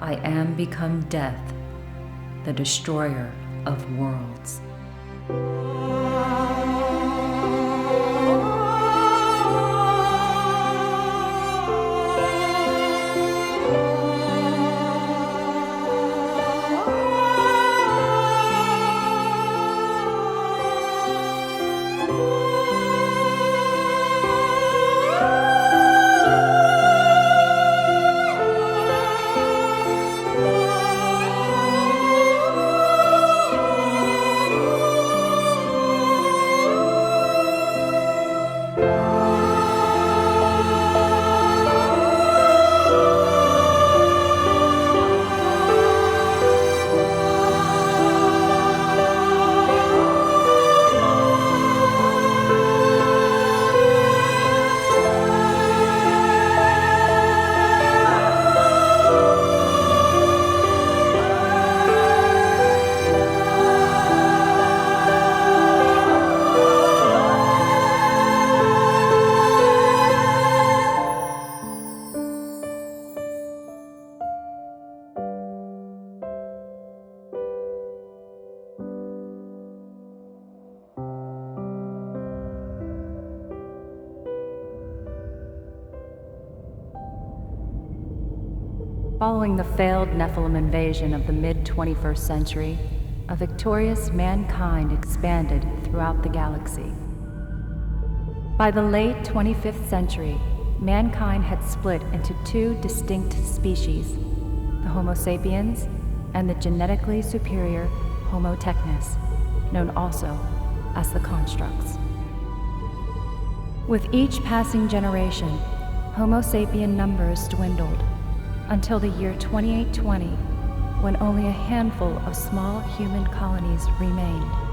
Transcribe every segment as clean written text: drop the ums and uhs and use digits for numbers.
I am become death, the destroyer of worlds. Following the failed Nephilim invasion of the mid-21st century, a victorious mankind expanded throughout the galaxy. By the late 25th century, mankind had split into two distinct species, the Homo sapiens and the genetically superior Homo technis, known also as the constructs. With each passing generation, Homo sapien numbers dwindled, until the year 2820, when only a handful of small human colonies remained.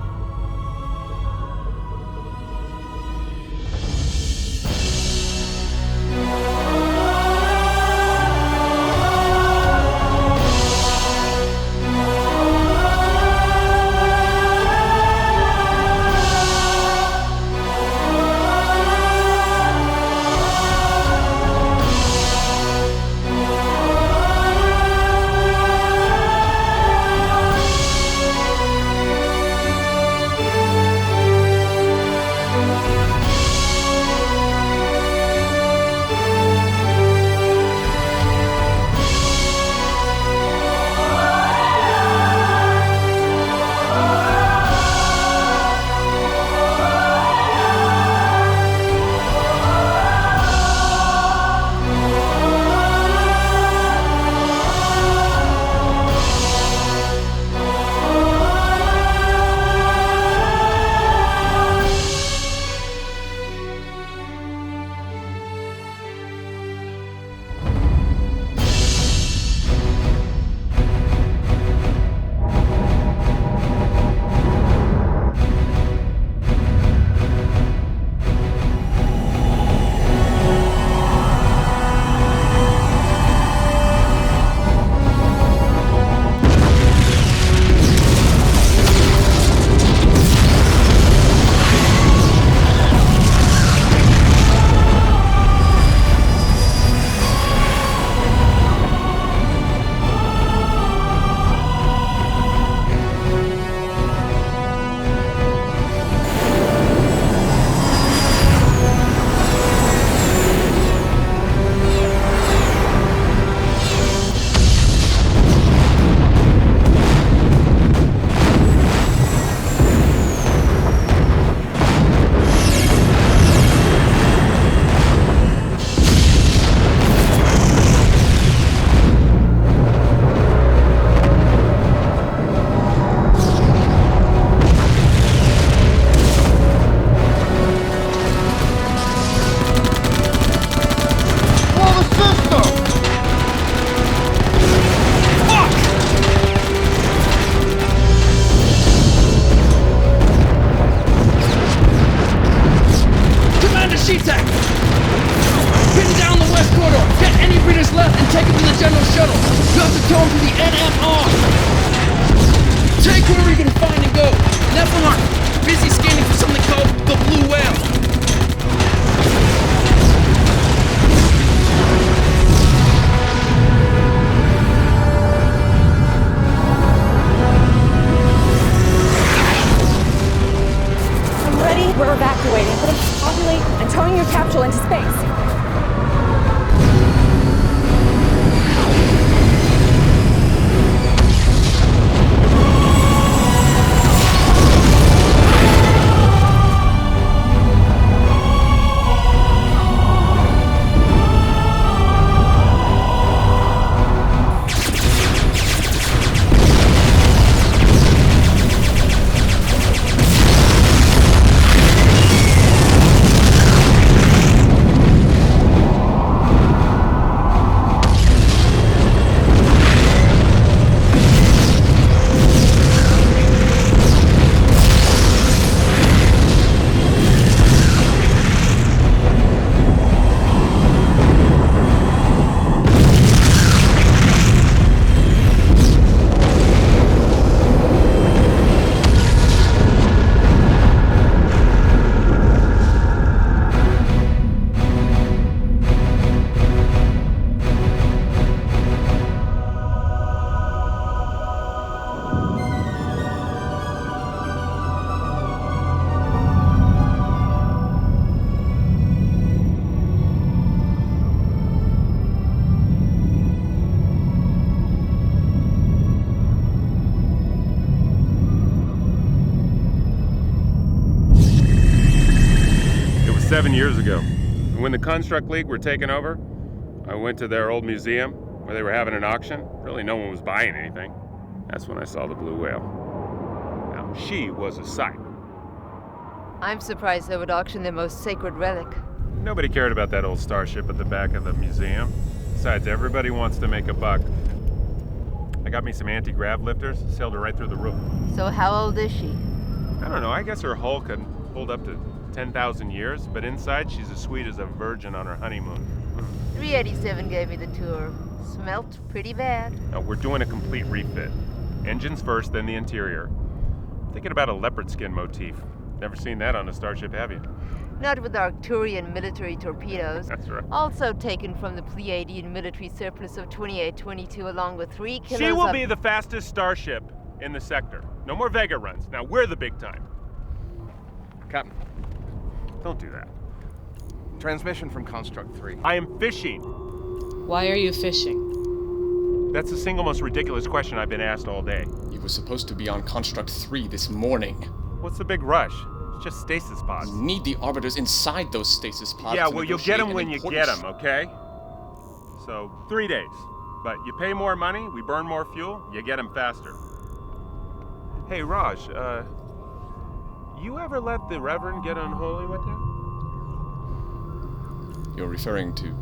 7 years ago. When the Construct League were taking over, I went to their old museum where they were having an auction. Really, no one was buying anything. That's when I saw the blue whale. Now, she was a sight. I'm surprised they would auction their most sacred relic. Nobody cared about that old starship at the back of the museum. Besides, everybody wants to make a buck. I got me some anti-grav lifters, sailed her right through the roof. So how old is she? I don't know, I guess her hull can hold up to 10,000 years, but inside she's as sweet as a virgin on her honeymoon. 387 gave me the tour. Smelt pretty bad. Now, we're doing a complete refit. Engines first, then the interior. I'm thinking about a leopard skin motif. Never seen that on a starship, have you? Not with Arcturian military torpedoes. That's right. Also taken from the Pleiadian military surplus of 2822 along with 3 kilos She will of... be the fastest starship in the sector. No more Vega runs. Now, we're the big time. Captain, Don't do that. transmission from Construct 3. I am fishing. Why are you fishing? That's the single most ridiculous question I've been asked all day. You were supposed to be on Construct 3 this morning. What's the big rush? It's just stasis pods. You need the arbiters inside those stasis pods. Yeah, to well, you'll get negotiate them an when you important get them, okay? So, 3 days. But you pay more money, we burn more fuel, you get them faster. Hey, Raj, you ever let the Reverend get unholy with you? You're referring to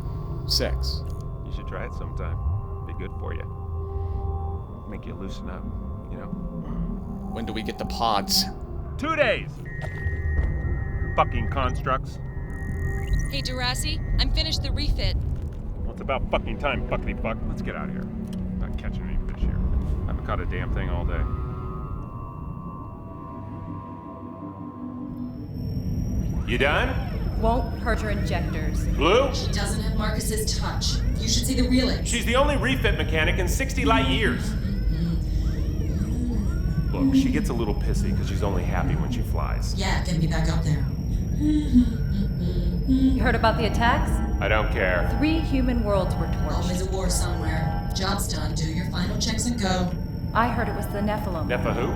sex. You should try it sometime. Be good for you. Make you loosen up, you know? When do we get the pods? 2 days! Fucking constructs. Hey, Durassi, I'm finished the refit. Well, it's about fucking time, fuckity fuck. Let's get out of here. I'm not catching any fish here. I haven't caught a damn thing all day. You done? Won't hurt her injectors. Blue? She doesn't have Marcus's touch. You should see the reelings. She's the only refit mechanic in 60 light years. Look, she gets a little pissy because she's only happy when she flies. Yeah, get me back up there. You heard about the attacks? I don't care. 3 human worlds were Always torched. a war somewhere. Job's done. Do your final checks and go. I heard it was the Nephilim, Nepha who?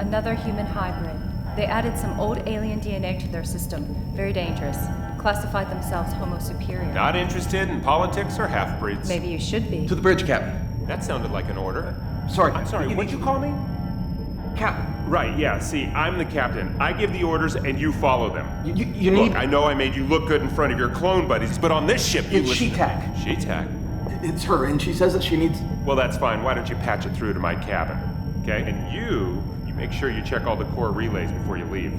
another human hybrid. They added some old alien DNA to their system. Very dangerous. Classified themselves Homo superior. Not interested in politics or half-breeds. Maybe you should be. To the bridge, Captain. That sounded like an order. Sorry. I'm sorry, what'd you call me? Captain, Right, yeah, see, I'm the captain. I give the orders and you follow them. you need... Look, I know I made you look good in front of your clone buddies, but on this ship you It's listen- She-Tac. She-Tac? It's her, and she says that she needs... Well, that's fine. Why don't you patch it through to my cabin, okay? And you make sure you check all the core relays before you leave.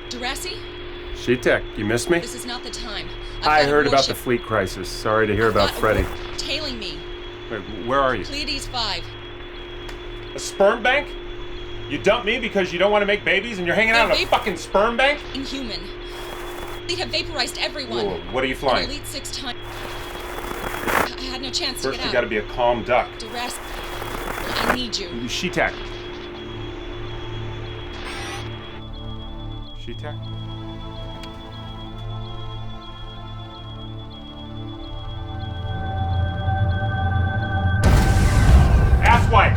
Durassi, She-Tac, you missed me? this is not the time. I heard about the fleet crisis. Sorry to hear about Freddy. Tailing me. Wait, where are you? Pleiades 5. A sperm bank? You dumped me because you don't want to make babies and you're hanging out in a fucking sperm bank? Inhuman. They have vaporized everyone. Whoa, what are you An flying? Elite 6 time. I had no chance to First get you out. gotta be a calm duck. Durassi, I need you. She-Tac. She-Tac? Asswipe!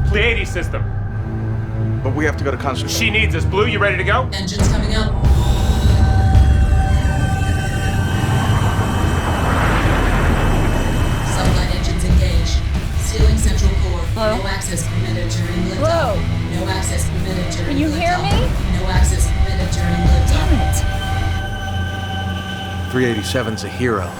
Pleiades system. But we have to go to Construct... She needs us. Blue, you ready to go? Engines coming up. Subline engines engaged. Sealing central core. Hello? No access permitted during liftoff. Whoa. No access permitted during Can you hear liftoff. me? No access permitted during liftoff. Damn it. 387's a hero.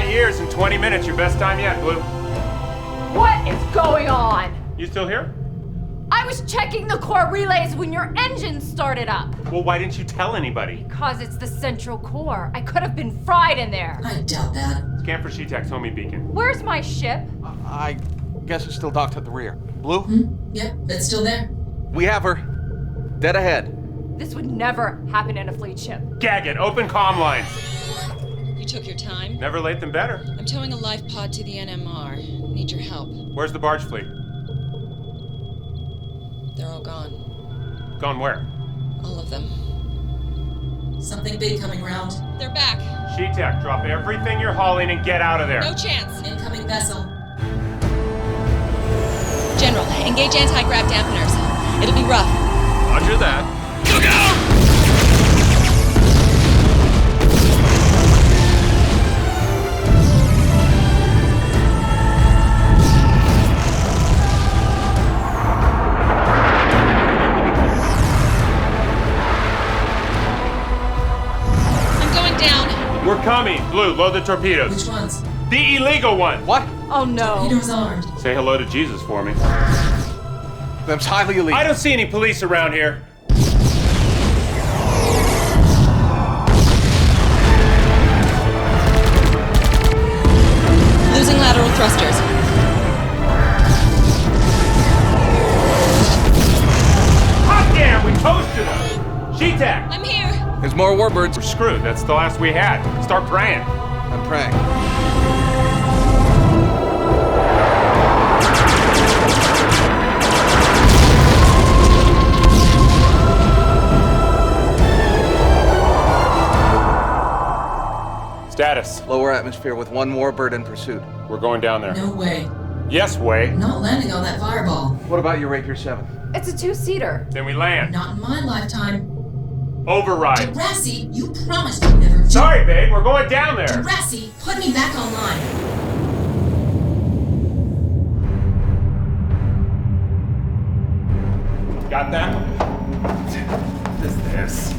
Years in 20 minutes, your best time yet, Blue. What is going on? You still here? I was checking the core relays when your engine started up. Well, why didn't you tell anybody? Because it's the central core. I could have been fried in there. I doubt that. Scan for Shetek's homing beacon. Where's my ship? I guess it's still docked at the rear. Blue? Yep, it's still there. We have her. Dead ahead. This would never happen in a fleet ship. Gag it, open comm lines. You took your time. Never late than better. I'm towing a life pod to the NMR. Need your help. Where's the barge fleet? They're all gone. Gone where? All of them. Something big coming round. They're back. Shetek, drop everything you're hauling and get out of there. No chance. Incoming vessel. General, engage anti-grav dampeners. It'll be rough. Roger that. I'm going down. We're coming. Blue, load the torpedoes. Which ones? The illegal one. What? Oh no. Torpedoes armed. Say hello to Jesus for me. Them's highly illegal. I don't see any police around here. Losing lateral thrusters. Hot damn, we toasted them. Shetek, I'm here. There's more warbirds. we're screwed. That's the last we had. Start praying. I'm praying. Status. Lower atmosphere with one warbird in pursuit. We're going down there. No way. Yes, way. Not landing on that fireball. What about your Rapier 7? It's a two-seater. Then we land. Not in my lifetime. Override. Degrassi, you promised you'd never do. Sorry, babe. We're going down there. Degrassi, put me back online. Got that? What is this?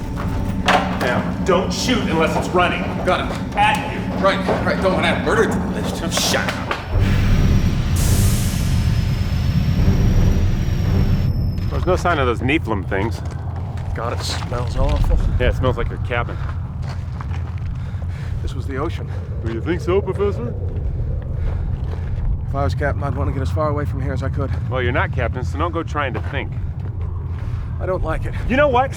Now, don't shoot unless it's running. Got it. At you. Right. Don't want to add murder to the list. Oh, shut up. There's no sign of those Nephilim things. God, it smells awful. Yeah, it smells like your cabin. This was the ocean. Do you think so, Professor? If I was captain, I'd want to get as far away from here as I could. Well, you're not captain, so don't go trying to think. I don't like it. You know what?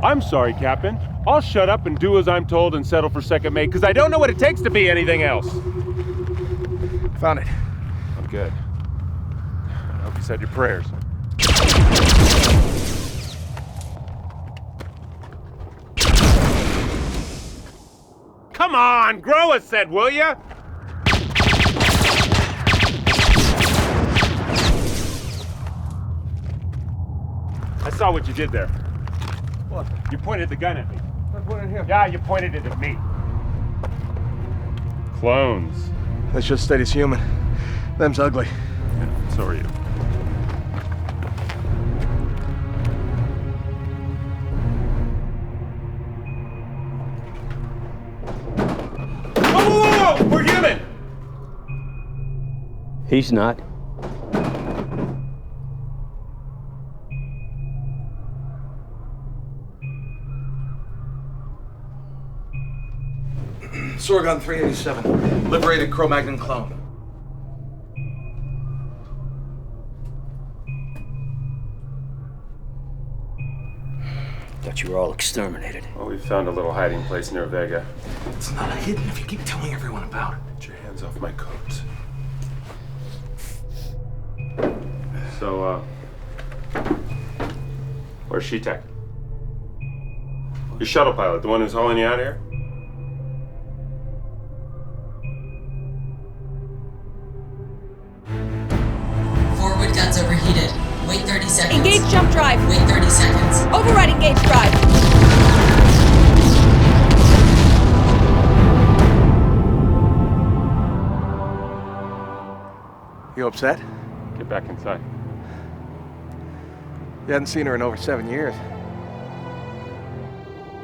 I'm sorry, Captain. I'll shut up and do as I'm told and settle for second mate, because I don't know what it takes to be anything else. Found it. I'm good. I hope you said your prayers. Come on, grow a set, will ya? I saw what you did there. What? You pointed the gun at me. I pointed here. Yeah, you pointed it at me. Clones. Let's just stay as human. Them's ugly. Yeah, so are you. Whoa! We're human! He's not. Sorgon 387. Liberated Cro-Magnon clone. Thought you were all exterminated. Well, we found a little hiding place near Vega. It's not hidden if you keep telling everyone about it. Get your hands off my coat. So, where's Shetek? Your shuttle pilot, the one who's hauling you out of here? Forward guns overheated. Wait 30 seconds. Engage jump drive. Wait 30 seconds. Override engage drive. You upset? Get back inside. You hadn't seen her in over 7 years.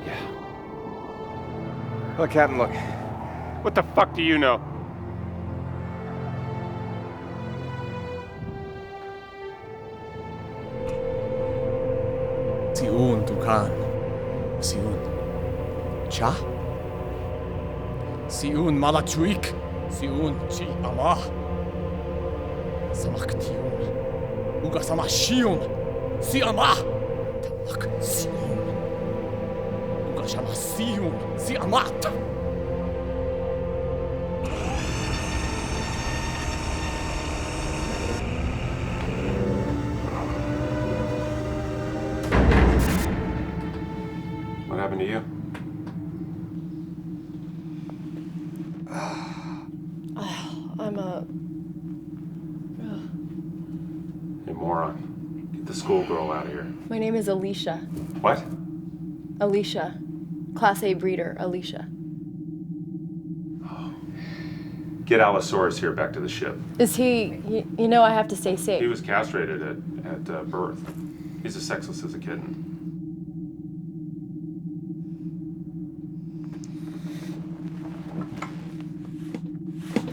Yeah. Look, Captain, look. What the fuck do you know? Siun Tukan. Siun. Cha? Siun Malatuik. Siun Chi Ama. Samaktium. Uga Samashium. Si Ama. Tamak Sium. Uga Shamasium. Si Amat. What happened to you? I'm a... You moron. Get the schoolgirl out of here. My name is Alicia. What? Alicia. Class A breeder, Alicia. Get Allosaurus here back to the ship. Is he... You know I have to stay safe. He was castrated at birth. He's as sexless as a kitten.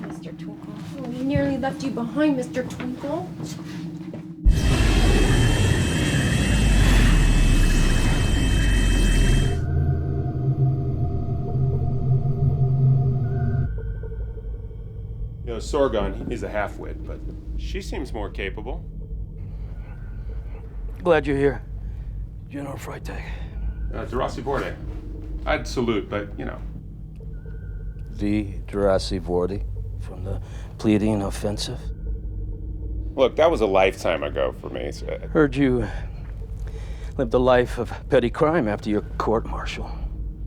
Mr. Twinkle. Oh, he nearly left you behind, Mr. Twinkle. You know, Sorgon, he's a half-wit, but she seems more capable. Glad you're here, General Freitag. Durasi Borde. I'd salute, but, you know. The Durasi Borde from the Pleiadian offensive. Look, that was a lifetime ago for me. So... Heard you lived a life of petty crime after your court-martial.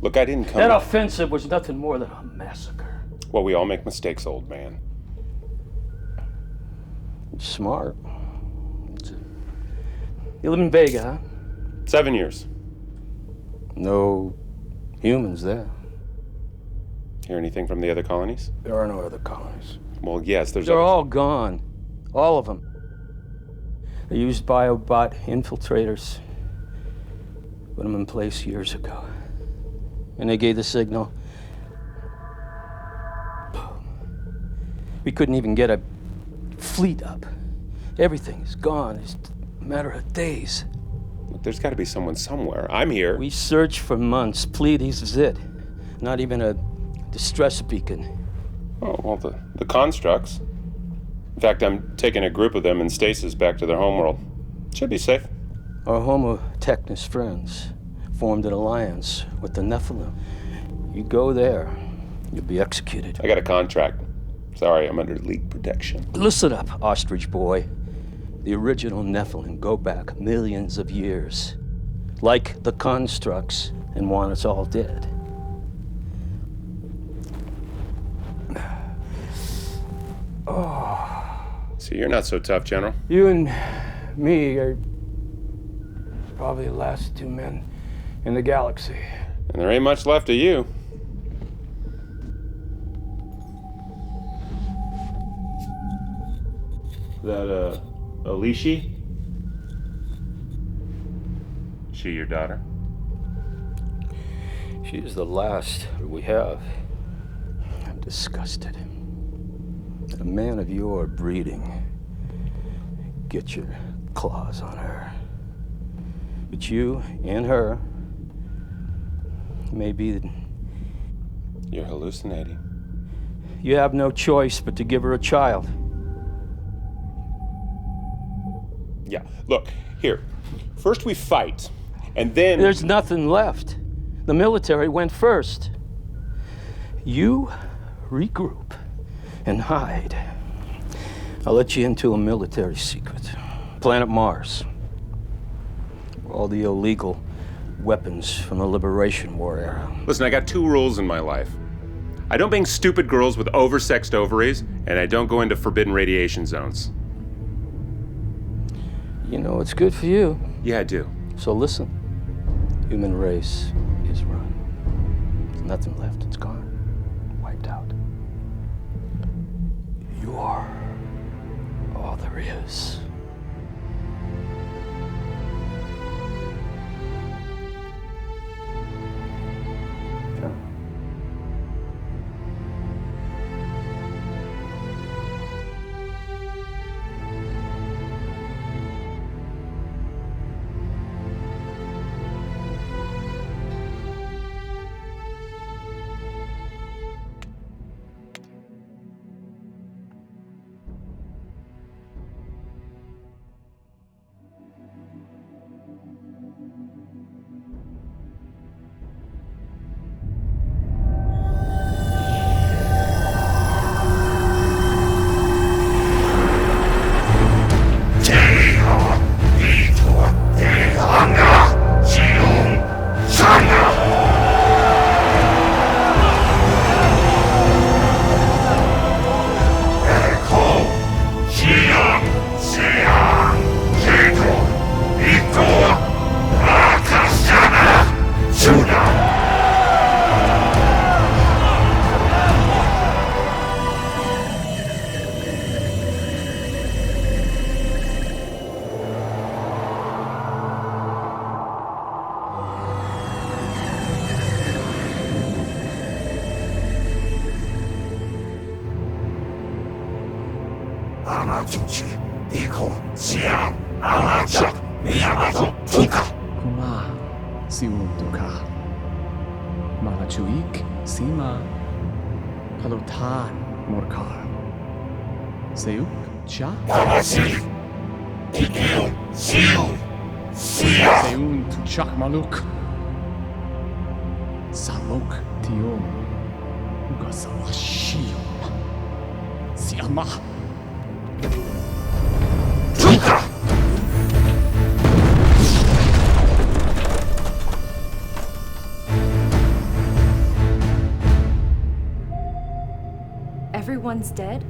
Look, I didn't come... That offensive was nothing more than a massacre. Well, we all make mistakes, old man. Smart. You live in Vega, huh? 7 years. No humans there. Hear anything from the other colonies? There are no other colonies. Well, yes, They're all gone. All of them. They used biobot infiltrators. Put them in place years ago. And they gave the signal. We couldn't even get a fleet up. Everything is gone. It's a matter of days. Look, there's got to be someone somewhere. I'm here. We searched for months. Pleiades is it. Not even a distress beacon. Oh, well, the constructs. In fact, I'm taking a group of them in stasis back to their homeworld. Should be safe. Our Homo Technis friends formed an alliance with the Nephilim. You go there, you'll be executed. I got a contract. Sorry, I'm under league protection. Listen up, ostrich boy. The original Nephilim go back millions of years. Like the constructs, and want us all dead. Oh. So you're not so tough, General. You and me are probably the last two men in the galaxy. And there ain't much left of you. That, Alicia? She your daughter? She's the last we have. I'm disgusted. A man of your breeding. Get your claws on her. But you and her may be... You're hallucinating. You have no choice but to give her a child. Yeah, look, here. First we fight, and then... There's nothing left. The military went first. You regroup and hide. I'll let you into a military secret. Planet Mars. All the illegal weapons from the Liberation War era. Listen, I got 2 rules in my life. I don't bang stupid girls with oversexed ovaries, and I don't go into forbidden radiation zones. You know it's good for you. Yeah, I do. So listen, human race is run. There's nothing left, it's gone. Wiped out. You are all there is. Kuma siun duka. Malachuik sima. Palutan morkar. Seuk cha. Seun tuchak maluk. Salok tiom. Ugasawa shiom. Siama. Everyone's dead?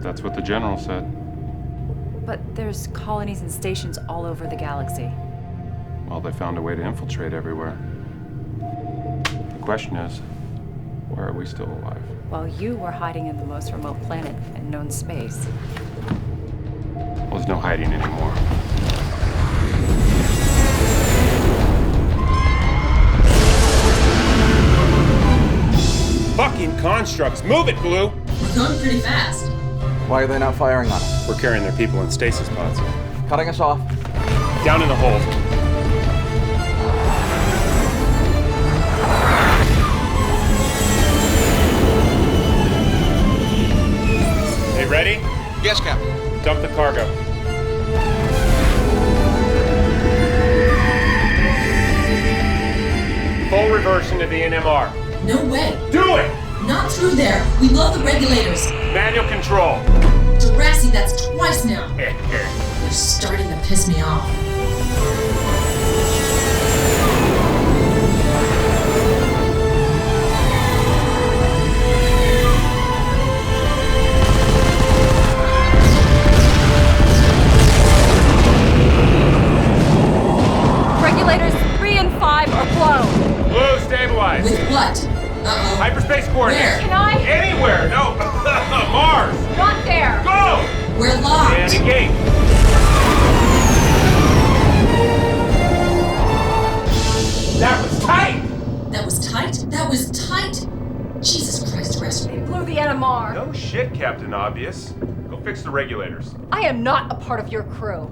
That's what the general said. But there's colonies and stations all over the galaxy. Well, they found a way to infiltrate everywhere. The question is, why are we still alive? While you were hiding in the most remote planet in known space. Well, there's no hiding anymore. Fucking constructs! Move it, Blue! We're going pretty fast. Why are they not firing on us? We're carrying their people in stasis pods. Cutting us off. Down in the hold. Hey, ready? Yes, Captain. Dump the cargo. Full reversion to the NMR. No way. Do it! Not through there. We blow the regulators. Manual control. Jurassic, that's twice now. You're starting to piss me off. Regulators 3 and 5 are blown. Blue, stabilize. With what? Uh-oh. Hyperspace coordinates. Where? Can I? Anywhere. No. Mars. Not there. Go. We're locked. And engage. That was tight. That was tight? That was tight? Jesus Christ, rescue. They blew the NMR. No shit, Captain Obvious. Go fix the regulators. I am not a part of your crew.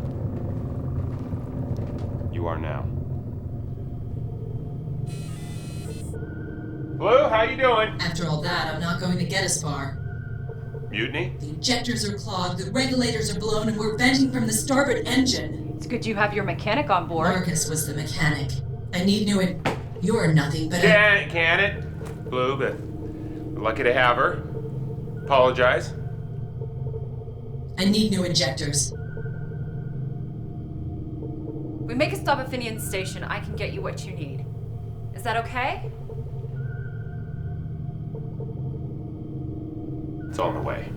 You are now. Blue, how you doing? After all that, I'm not going to get as far. Mutiny? The injectors are clogged, the regulators are blown, and we're venting from the starboard engine. It's good you have your mechanic on board. Marcus was the mechanic. I need new You're nothing, but Can it? Blue, but we're lucky to have her. Apologize. I need new injectors. We make a stop at Finian Station, I can get you what you need. Is that okay? It's on the way.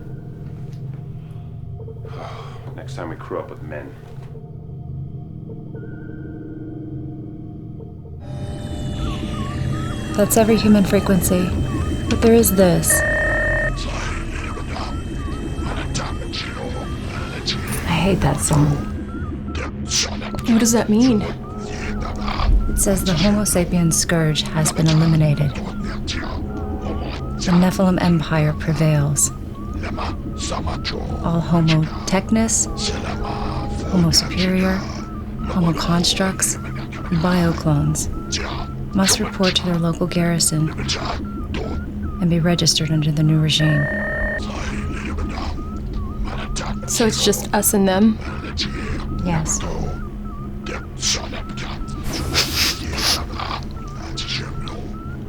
Next time we crew up with men. That's every human frequency. But there is this. I hate that song. What does that mean? It says the Homo sapiens scourge has been eliminated. The Nephilim Empire prevails. All Homo Technus, Homo Superior, Homo Constructs, and Bioclones must report to their local garrison and be registered under the new regime. So it's just us and them? Yes.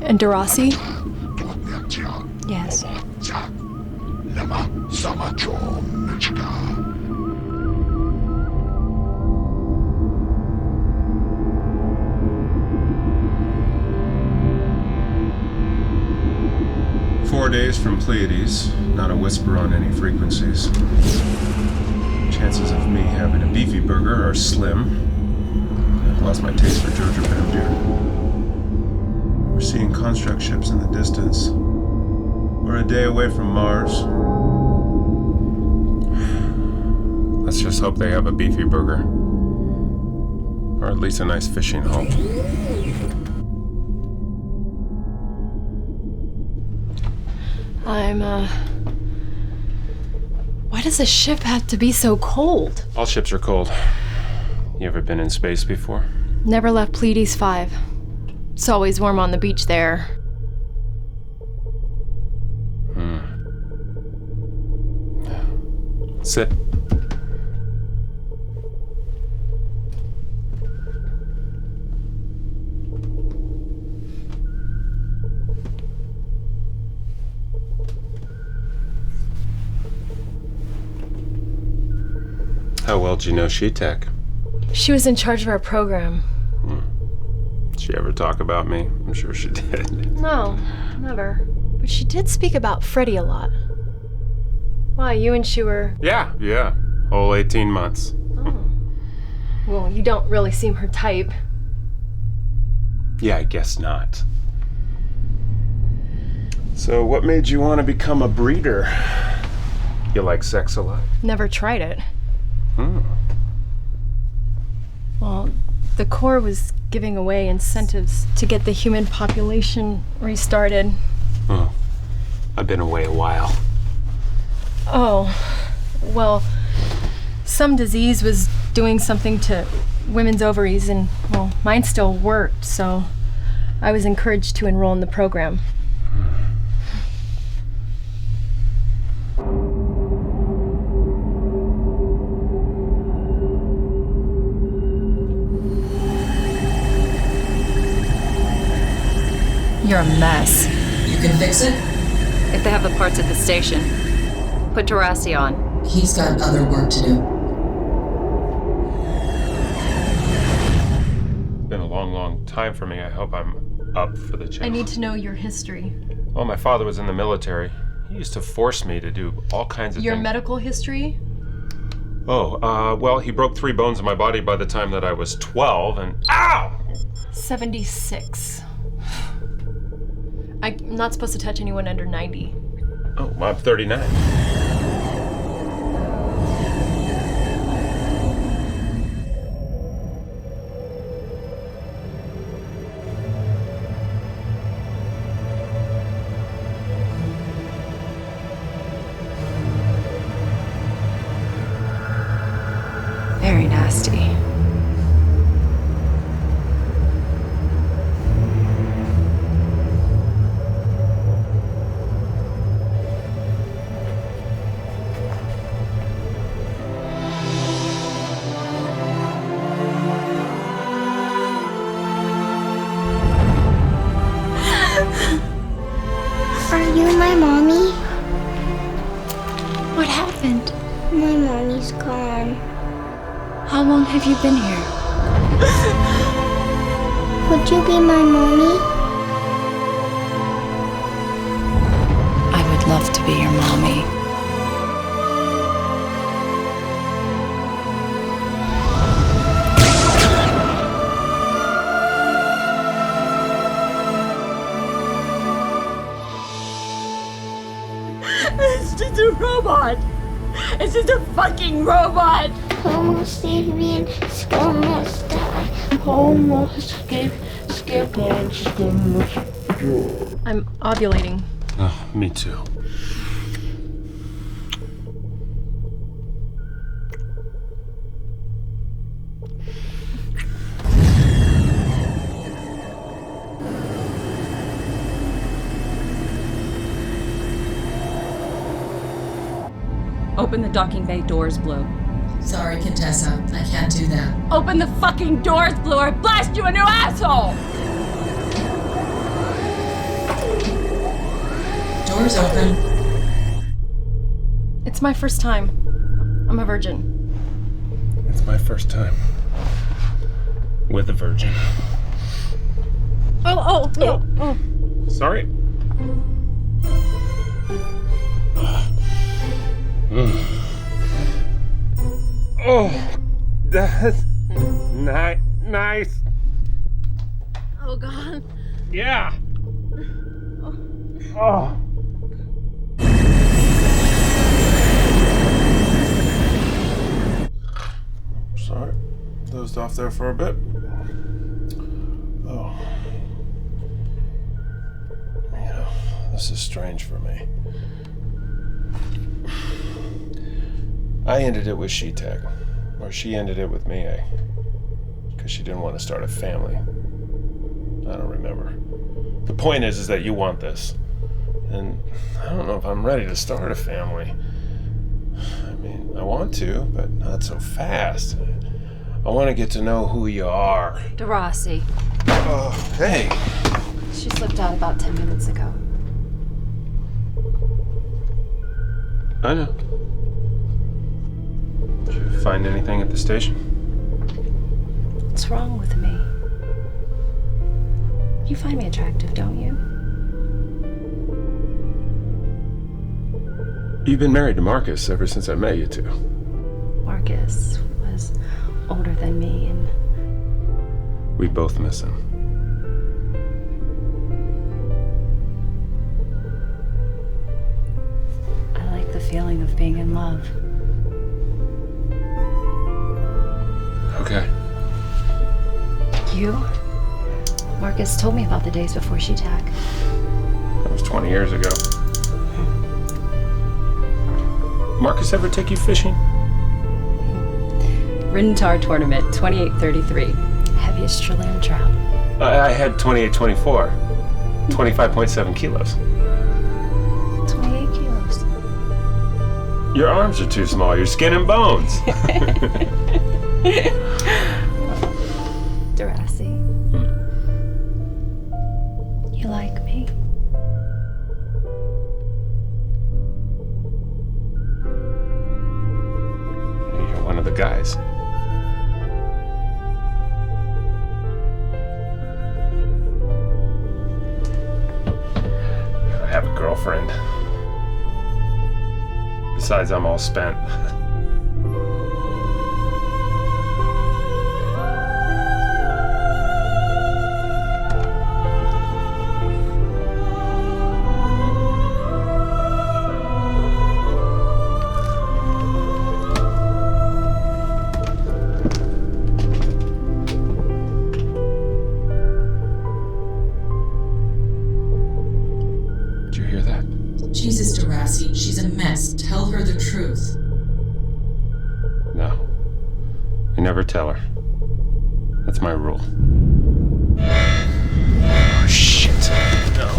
And Darasi? Yes. 4 days from Pleiades, not a whisper on any frequencies. Chances of me having a beefy burger are slim. I've lost my taste for Georgia Deer. We're seeing construct ships in the distance. We're a day away from Mars. Let's just hope they have a beefy burger. Or at least a nice fishing hole. Why does a ship have to be so cold? All ships are cold. You ever been in space before? Never left Pleiades 5. It's always warm on the beach there. Sit. How well do you know She-Tech? She was in charge of our program. Did she ever talk about me? I'm sure she did. No, never. But she did speak about Freddie a lot. Why, you and she were... Yeah. Whole 18 months. Oh. Well, you don't really seem her type. Yeah, I guess not. So what made you want to become a breeder? You like sex a lot? Never tried it. Well, the Corps was giving away incentives to get the human population restarted. Oh, I've been away a while. Oh, well, some disease was doing something to women's ovaries, and, well, mine still worked, so I was encouraged to enroll in the program. You're a mess. You can fix it? If they have the parts at the station, put Durassi on. He's got other work to do. It's been a long time for me. I hope I'm up for the challenge. I need to know your history. Well, my father was in the military. He used to force me to do all kinds of Your things. medical history? Well, he broke 3 bones in my body by the time that I was 12, and ow! 76. I'm not supposed to touch anyone under 90. Oh, I'm 39. Very nasty. Are you my mommy? What happened? My mommy's gone. How long have you been here? Would you be my mommy? I would love to be your mommy. It's just a robot! It's just a fucking robot! Homo sapien, almost die. Homo skip, I'm ovulating. Oh, me too. Open the docking bay doors, Blue. Sorry, Contessa. I can't do that. Open the fucking doors, Blue, or I blast you a new asshole! Doors open. It's my first time. I'm a virgin. It's my first time with a virgin. Oh. Sorry. Oh, that's nice. Oh, God. Yeah. Oh. Sorry, dozed off there for a bit. Oh. You know, this is strange for me. I ended it with She-Tag. Or she ended it with me, because she didn't want to start a family. I don't remember. The point is that you want this. And I don't know if I'm ready to start a family. I mean, I want to, but not so fast. I want to get to know who you are. DeRossi. Oh, hey. She slipped out about 10 minutes ago. I know. Did you find anything at the station? What's wrong with me? You find me attractive, don't you? You've been married to Marcus ever since I met you two. Marcus was older than me, and We both miss him. I like the feeling of being in love. Okay. You? Marcus told me about the days before She-Tag. That was 20 years ago. Marcus ever take you fishing? Rintar tournament, 2833. Heaviest Chilean trout. I had 28-24. 25.7 kilos. 28 kilos. Your arms are too small. You're skin and bones. DeRossi. You like me? You're one of the guys. I have a girlfriend. Besides, I'm all spent. Jesus, DeRossi, she's a mess. Tell her the truth. No. I never tell her. That's my rule. Oh, shit. No.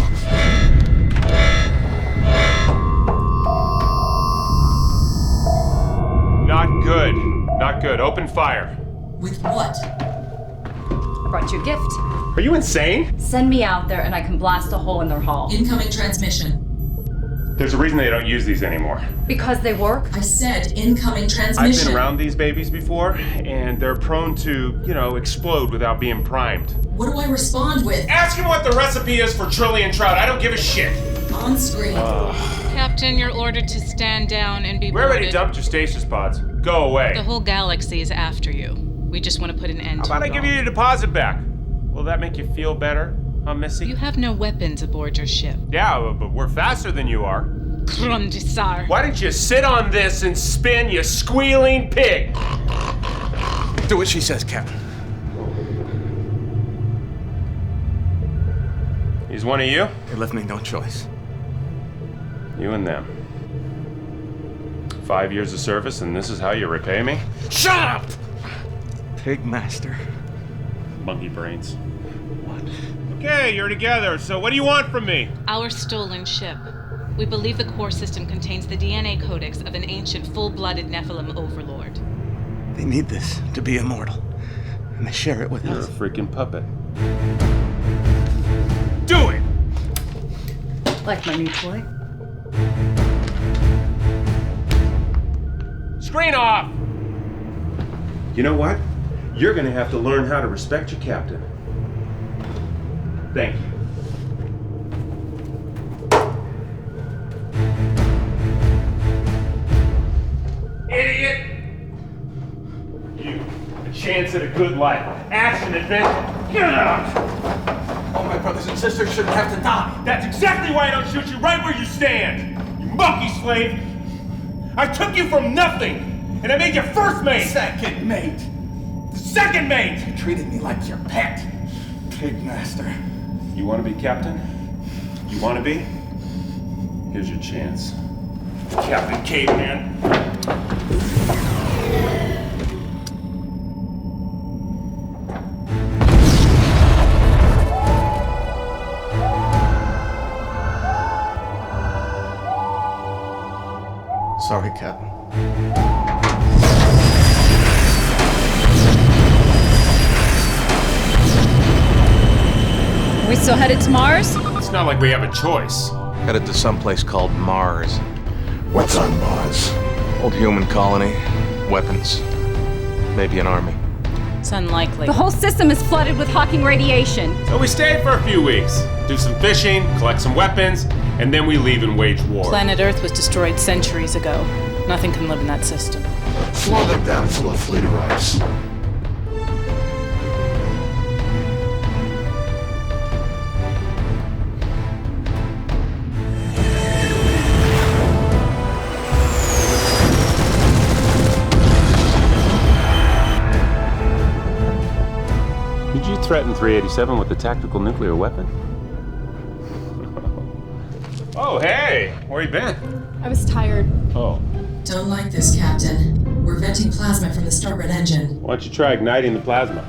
Not good. Not good. Open fire. With what? I brought you a gift. Are you insane? Send me out there and I can blast a hole in their hull. Incoming transmission. There's a reason they don't use these anymore. Because they work? I said incoming transmission. I've been around these babies before, and they're prone to, explode without being primed. What do I respond with? Ask him what the recipe is for trillion trout. I don't give a shit. On screen. Captain, you're ordered to stand down and be We already dumped your stasis pods. Go away. The whole galaxy is after you. We just want to put an end to it. How about I give you your deposit back? Will that make you feel better, huh, Missy? You have no weapons aboard your ship. Yeah, but we're faster than you are. Krondisar. Why don't you sit on this and spin, you squealing pig? Do what she says, Captain. He's one of you? They left me no choice. You and them. 5 years of service, and this is how you repay me? Shut up! Pig master. Monkey brains. What? Okay, you're together, so what do you want from me? Our stolen ship. We believe the core system contains the DNA codex of an ancient full-blooded Nephilim overlord. They need this to be immortal, and they share it with You're us. a freaking puppet. Do it! Like my new toy? Screen off! You know what? You're gonna have to learn how to respect your captain. Thank you. Idiot! You, a chance at a good life. Action, adventure. Get out! All my brothers and sisters shouldn't have to die. That's exactly why I don't shoot you right where you stand! You monkey slave! I took you from nothing, and I made you first mate! Second mate. The second mate! You treated me like your pet. Pig master. You want to be captain? You want to be? Here's your chance. Captain Caveman. Sorry, Captain. Are we still headed to Mars? It's not like we have a choice. Headed to someplace called Mars. What's on Mars? Old human colony. Weapons. Maybe an army. It's unlikely. The whole system is flooded with Hawking radiation. So we stay for a few weeks, do some fishing, collect some weapons, and then we leave and wage war. Planet Earth was destroyed centuries ago. Nothing can live in that system. Slow them down full of fleet arrives. Did you threaten 387 with a tactical nuclear weapon? Oh, hey! Where you been? I was tired. Oh. Don't like this, Captain. We're venting plasma from the starboard engine. Why don't you try igniting the plasma?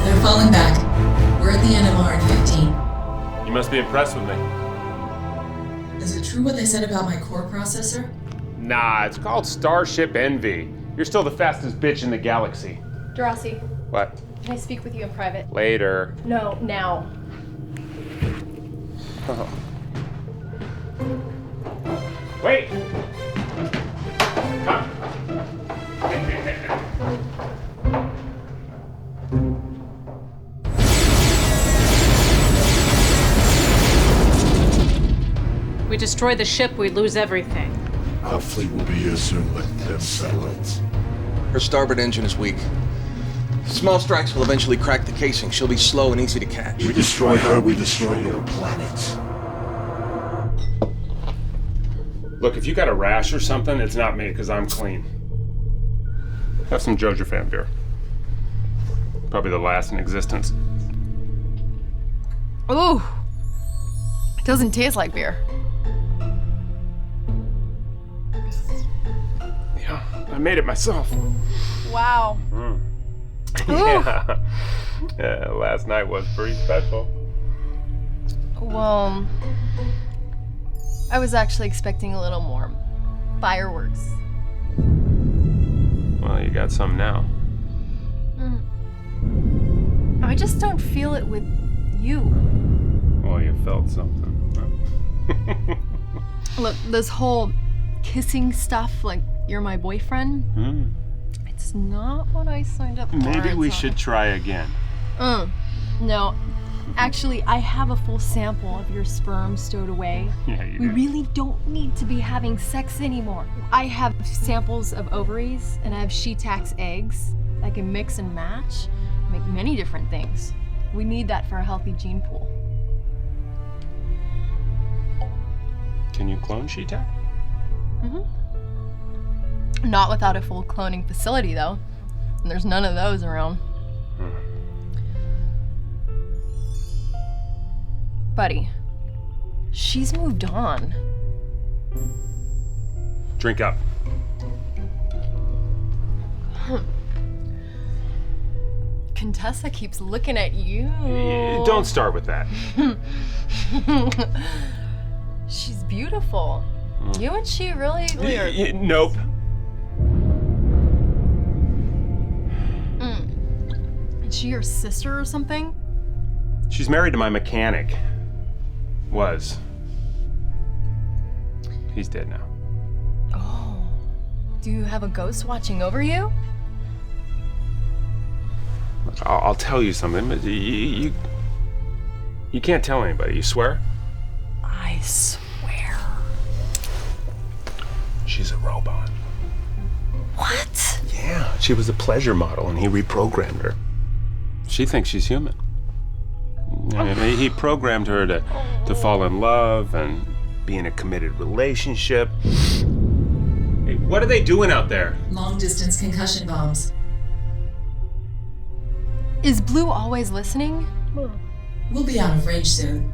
They're falling back. We're at the NMR in 15. You must be impressed with me. Is it true what they said about my core processor? Nah, it's called Starship Envy. You're still the fastest bitch in the galaxy. Darcy, What? can I speak with you in private? Later. No, now. Oh. Wait! Come. We destroy the ship, we lose everything. Our fleet will be here soon, let them settle it. Her starboard engine is weak. Small strikes will eventually crack the casing. She'll be slow and easy to catch. We destroy her, we destroy your planet. Look, if you got a rash or something, it's not me, because I'm clean. Have some Jojo beer. Probably the last in existence. Ooh, it doesn't taste like beer. Yeah, I made it myself. Wow. Yeah. Yeah, last night was pretty special. Well, I was actually expecting a little more fireworks. Well, you got some now. I just don't feel it with you. Well, you felt something. Look, this whole kissing stuff, like you're my boyfriend, it's not what I signed up for. Maybe we should try again. No. Actually, I have a full sample of your sperm stowed away. Yeah, you We do. really don't need to be having sex anymore. I have samples of ovaries and I have Sheetax eggs. I can mix and match, make many different things. We need that for a healthy gene pool. Can you clone Sheetac? Not without a full cloning facility, though. And there's none of those around. Buddy, she's moved on. Drink up. Contessa keeps looking at you. Don't start with that. She's beautiful. You and she really weird. Nope. Is she your sister or something? She's married to my mechanic. Was. He's dead now. Oh. Do you have a ghost watching over you? I'll tell you something, but you can't tell anybody. You swear? I swear. She's a robot. What? Yeah, she was a pleasure model, and he reprogrammed her. She thinks she's human. He programmed her to fall in love and be in a committed relationship. Hey, what are they doing out there? Long-distance concussion bombs. Is Blue always listening? We'll be out of range soon.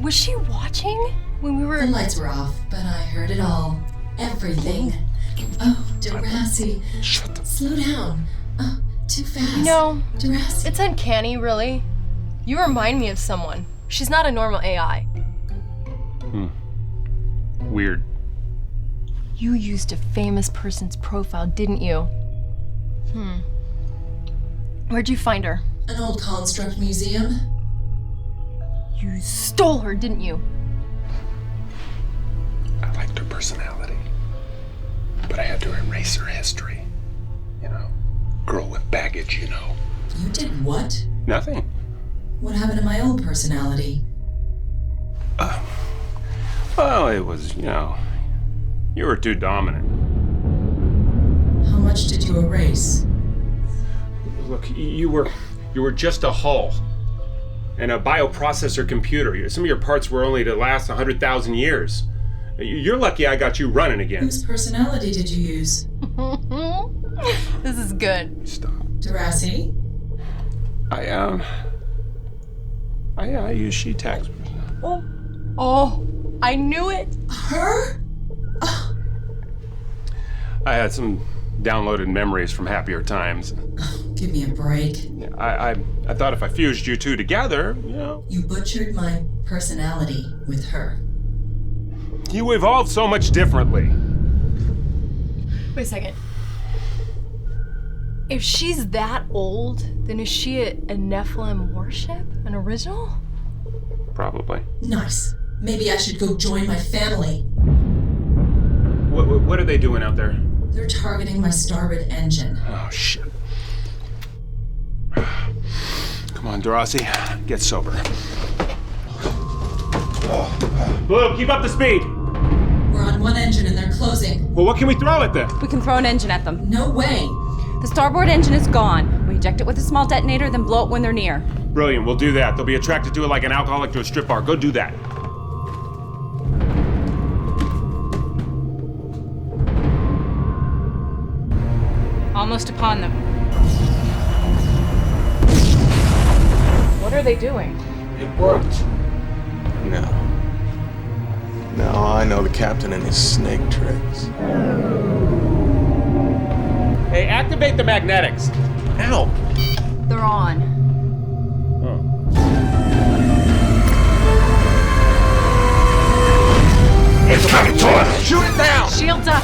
Was she watching when we were... The lights were off, but I heard it all. Everything. Oh, Darcy. Slow down. Too fast. No, Jurassic. it's uncanny, really. You remind me of someone. She's not a normal AI. Weird. You used a famous person's profile, didn't you? Where'd you find her? An old construct museum. You stole her, didn't you? I liked her personality, but I had to erase her history. You know, girl with baggage, you know. You did what? Nothing. What happened to my old personality? Well, it was, you know, you were too dominant. How much did you erase? Look, you were just a hull and a bioprocessor computer. Some of your parts were only to last 100,000 years. You're lucky I got you running again. Whose personality did you use? This is good. Stop. Jurassic? I use she tags. Oh, I knew it. Her? I had some downloaded memories from happier times. Give me a break. I thought if I fused you two together, you know. You butchered my personality with her. You evolved so much differently. Wait a second. If she's that old, then is she a Nephilim warship? An original? Probably. Nice. Maybe I should go join my family. What are they doing out there? They're targeting my starboard engine. Oh, shit. Come on, Dorothy. Get sober. Blue, keep up the speed. We're on one engine and they're closing. Well, what can we throw at them? We can throw an engine at them. No way. The starboard engine is gone. We eject it with a small detonator, then blow it when they're near. Brilliant, we'll do that. They'll be attracted to it like an alcoholic to a strip bar. Go do that. Almost upon them. What are they doing? It worked. No. Now I know the captain and his snake tricks. Hey, activate the magnetics. Ow! They're on. It's coming to us! Shoot it down! Shields up.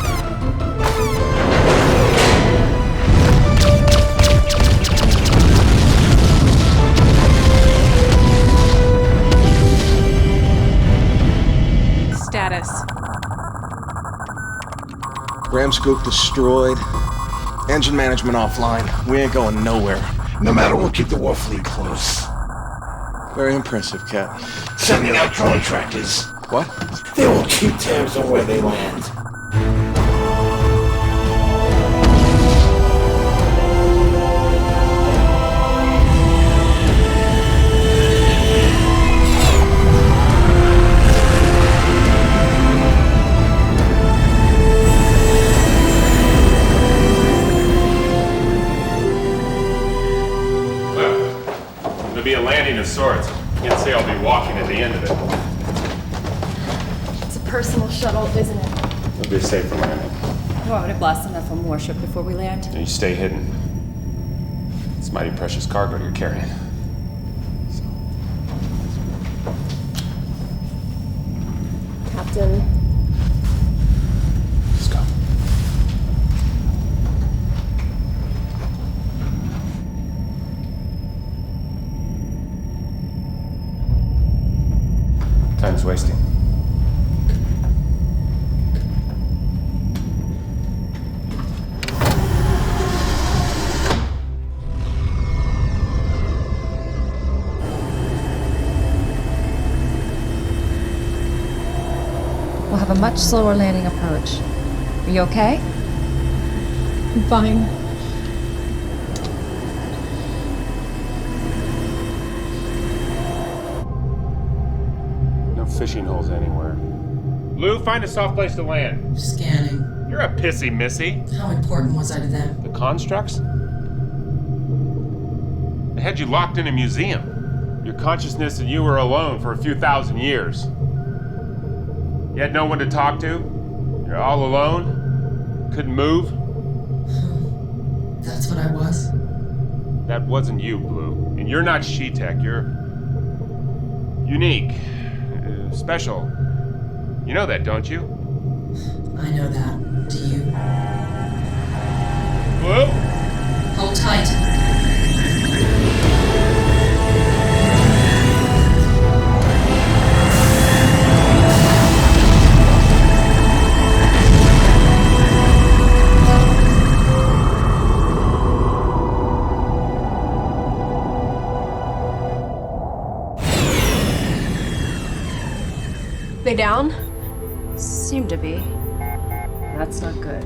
Status. Ram scoop destroyed. Engine management offline. We ain't going nowhere. No matter, we'll keep the war fleet close. Very impressive, Cap. Sending out contractors. What? They will keep tabs on where they land. It'll be a landing of sorts. Can't say I'll be walking at the end of it. It's a personal shuttle, isn't it? It'll be a safer landing. You want me to blast the Nephilim warship before we land? And you stay hidden. It's mighty precious cargo you're carrying. Captain. Let's go. Time's wasting. We'll have a much slower landing approach. Are you okay? I'm fine. No fishing holes anywhere. Lou, find a soft place to land. Scanning. You're a pissy missy. How important was I to them? The constructs? They had you locked in a museum. Your consciousness and you were alone for a few thousand years. You had no one to talk to. You're all alone. Couldn't move. That's what I was. That wasn't you, Blue. And you're not She-Tech. You're unique. Special. You know that, don't you? I know that. Do you? Blue? Hold tight. They down? Seem to be. That's not good.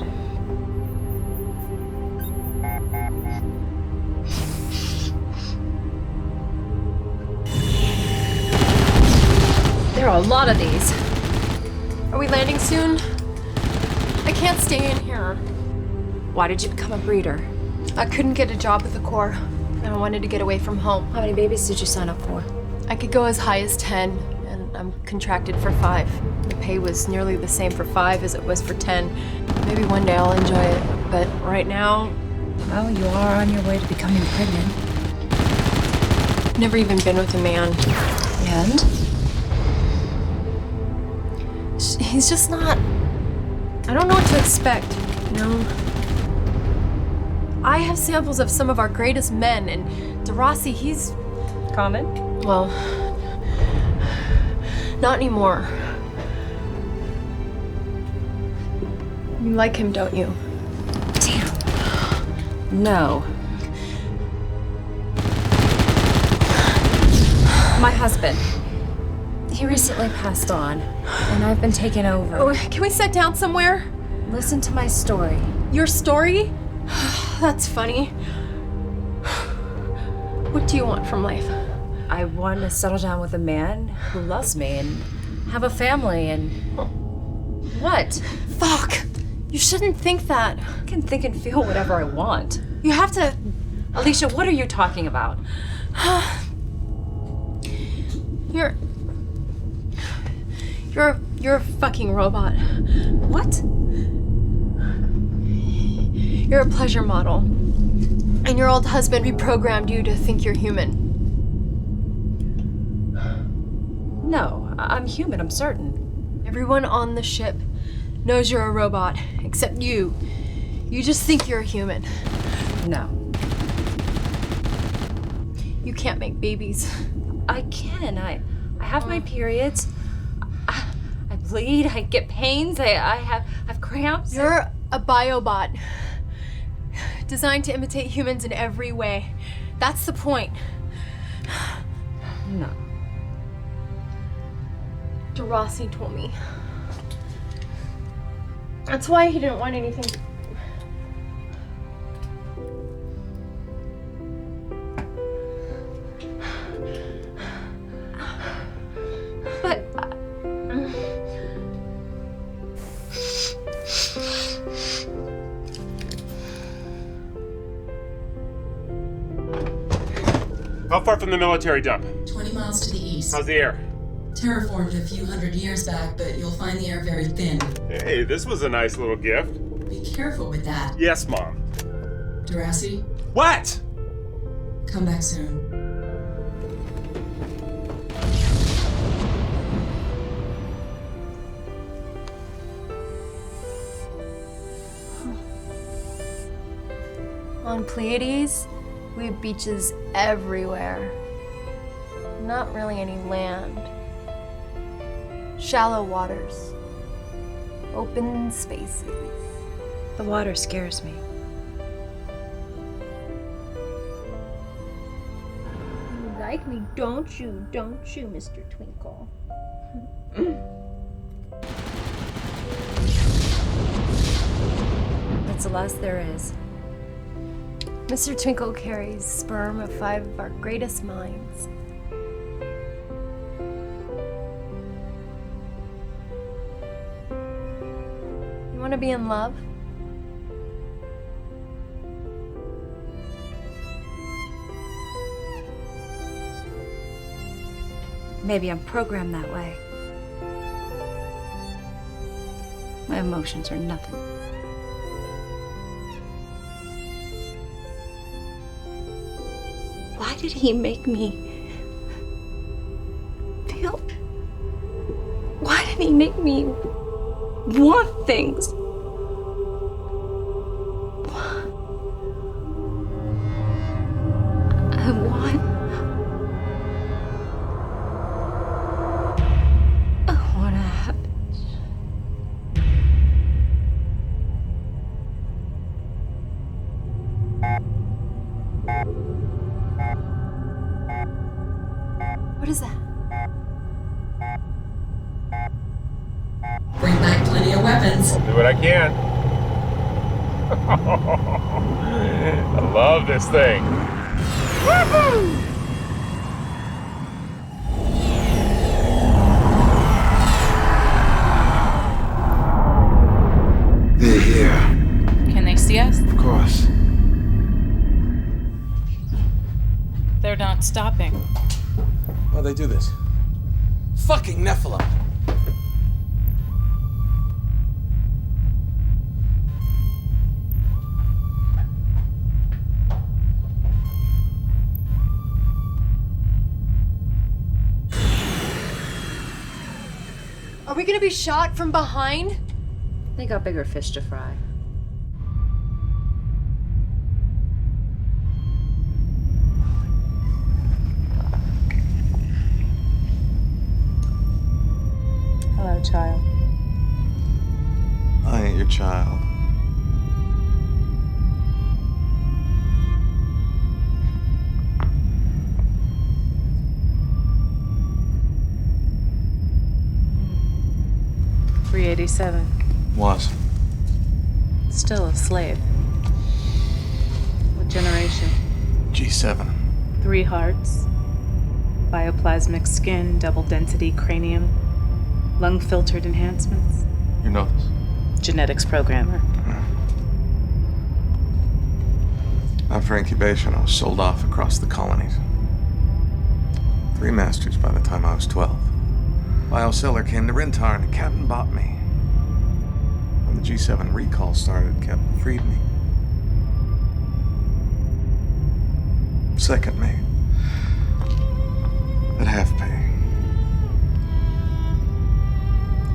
There are a lot of these. Are we landing soon? I can't stay in here. Why did you become a breeder? I couldn't get a job with the Corps, and I wanted to get away from home. How many babies did you sign up for? I could go as high as 10, and I'm contracted for 5. The pay was nearly the same for 5 as it was for 10. Maybe one day I'll enjoy it, but right now... Well, you are on your way to becoming pregnant. Never even been with a man. And? He's just not... I don't know what to expect, you know? I have samples of some of our greatest men, and DeRossi, he's... Common? Well, not anymore. You like him, don't you? Damn. No. My husband. He recently passed on, and I've been taken over. Oh, can we sit down somewhere? Listen to my story. Your story? That's funny. What do you want from life? I want to settle down with a man who loves me and have a family and... What? Fuck! You shouldn't think that. I can think and feel whatever I want. You have to... Alicia, what are you talking about? You're a fucking robot. What? You're a pleasure model. And your old husband reprogrammed you to think you're human. No, I'm human, I'm certain. Everyone on the ship knows you're a robot, except you. You just think you're a human. No. You can't make babies. I can. I have my periods. I bleed. I get pains. I have cramps. You're a biobot, designed to imitate humans in every way. That's the point. No. DeRossi told me. That's why he didn't want anything. But How far from the military dump? 20 miles to the east. How's the air? Terraformed a few hundred years back, but you'll find the air very thin. Hey, this was a nice little gift. Be careful with that. Yes, Mom. DeRossi, What? come back soon. On Pleiades, we have beaches everywhere. Not really any land. Shallow waters. Open spaces. the water scares me. You like me, don't you, Mr. Twinkle? That's the last there is. Mr. Twinkle carries sperm of 5 of our greatest minds. You want to be in love? Maybe I'm programmed that way. My emotions are nothing. Why did he make me feel... Why did he make me want things? I want to have it. What is that? Bring back plenty of weapons. I'll do what I can. I love this thing. Woohoo! They're here. Can they see us? Of course. They're not stopping. Why'd they do this? Fucking Nephilim! Are we gonna be shot from behind? They got bigger fish to fry. Hello, child. I ain't your child. .387. Was. Still a slave. What generation? G7. 3 hearts. Bioplasmic skin, double density cranium. Lung filtered enhancements. You know this? Genetics programmer. After incubation, I was sold off across the colonies. 3 masters by the time I was 12. Bioseller came to Rintar and the captain bought me. When the G7 recall started, captain freed me. Second mate. At half pay.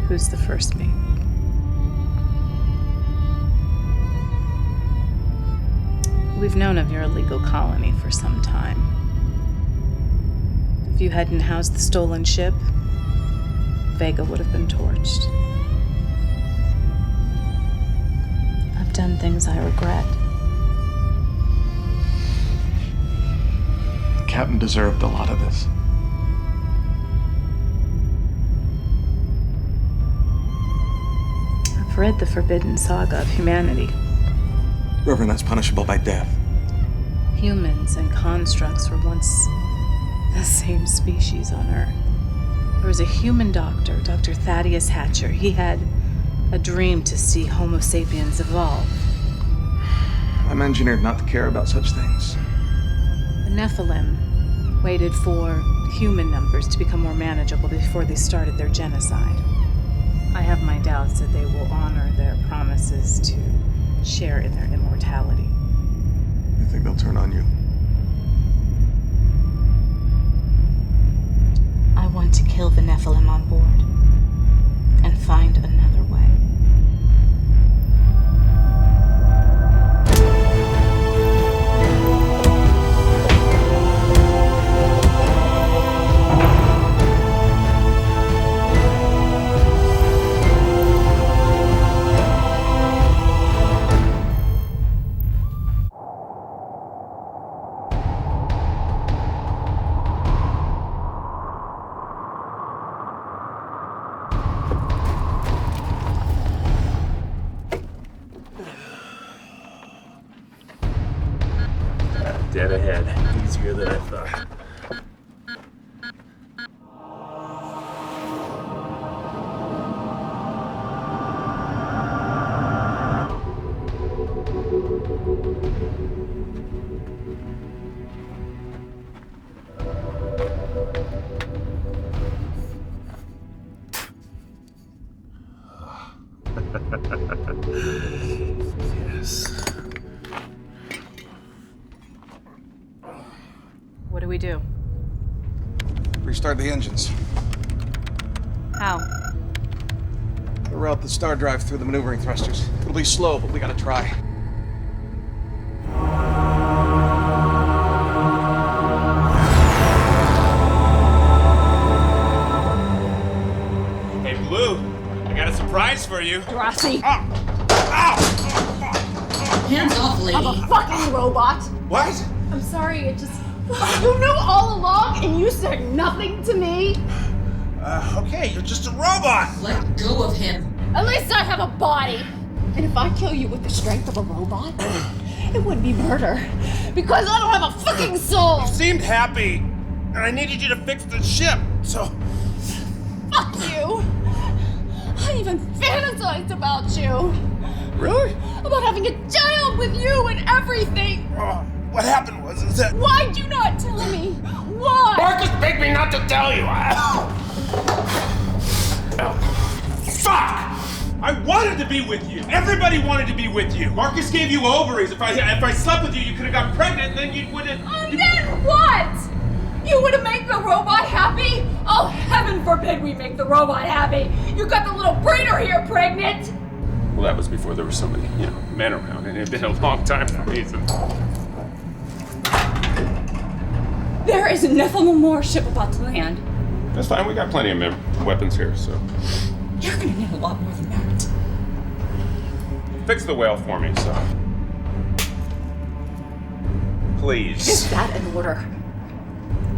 Who's the first mate? We've known of your illegal colony for some time. If you hadn't housed the stolen ship, Vega would have been torched. I've done things I regret. The captain deserved a lot of this. I've read the forbidden saga of humanity. Reverend, that's punishable by death. Humans and constructs were once the same species on Earth. There was a human doctor, Dr. Thaddeus Hatcher. He had a dream to see Homo sapiens evolve. I'm engineered not to care about such things. The Nephilim waited for human numbers to become more manageable before they started their genocide. I have my doubts that they will honor their promises to share in their immortality. You think they'll turn on you? I want to kill the Nephilim on board and find another way. Dead ahead. Easier than I thought. Yes. we do? Restart the engines. How? Route the star drive through the maneuvering thrusters. It'll be slow, but we gotta try. Hey, Blue, I got a surprise for you. Drosy. Hands off, lady. I'm a fucking robot. What? I'm sorry, it just... You knew all along and you said nothing to me? Okay, you're just a robot. Let go of him. At least I have a body. And if I kill you with the strength of a robot, it wouldn't be murder. Because I don't have a fucking soul. You seemed happy, and I needed you to fix the ship, so... Fuck you. I even fantasized about you. Really? About having a child with you and everything. What happened was that... Why'd you not tell me? Why? Marcus begged me not to tell you. Fuck! I wanted to be with you. Everybody wanted to be with you. Marcus gave you ovaries. If I slept with you, you could have got pregnant, and then you wouldn't... And then what? You would have made the robot happy? Oh, heaven forbid we make the robot happy. You got the little breeder here pregnant. Well, that was before there were so many, men around, and it had been a long time for me, so... There is a Nephilim warship about to land. That's fine, we got plenty of weapons here, so... You're gonna need a lot more than that. Fix the whale for me, so... Please. Is that an order?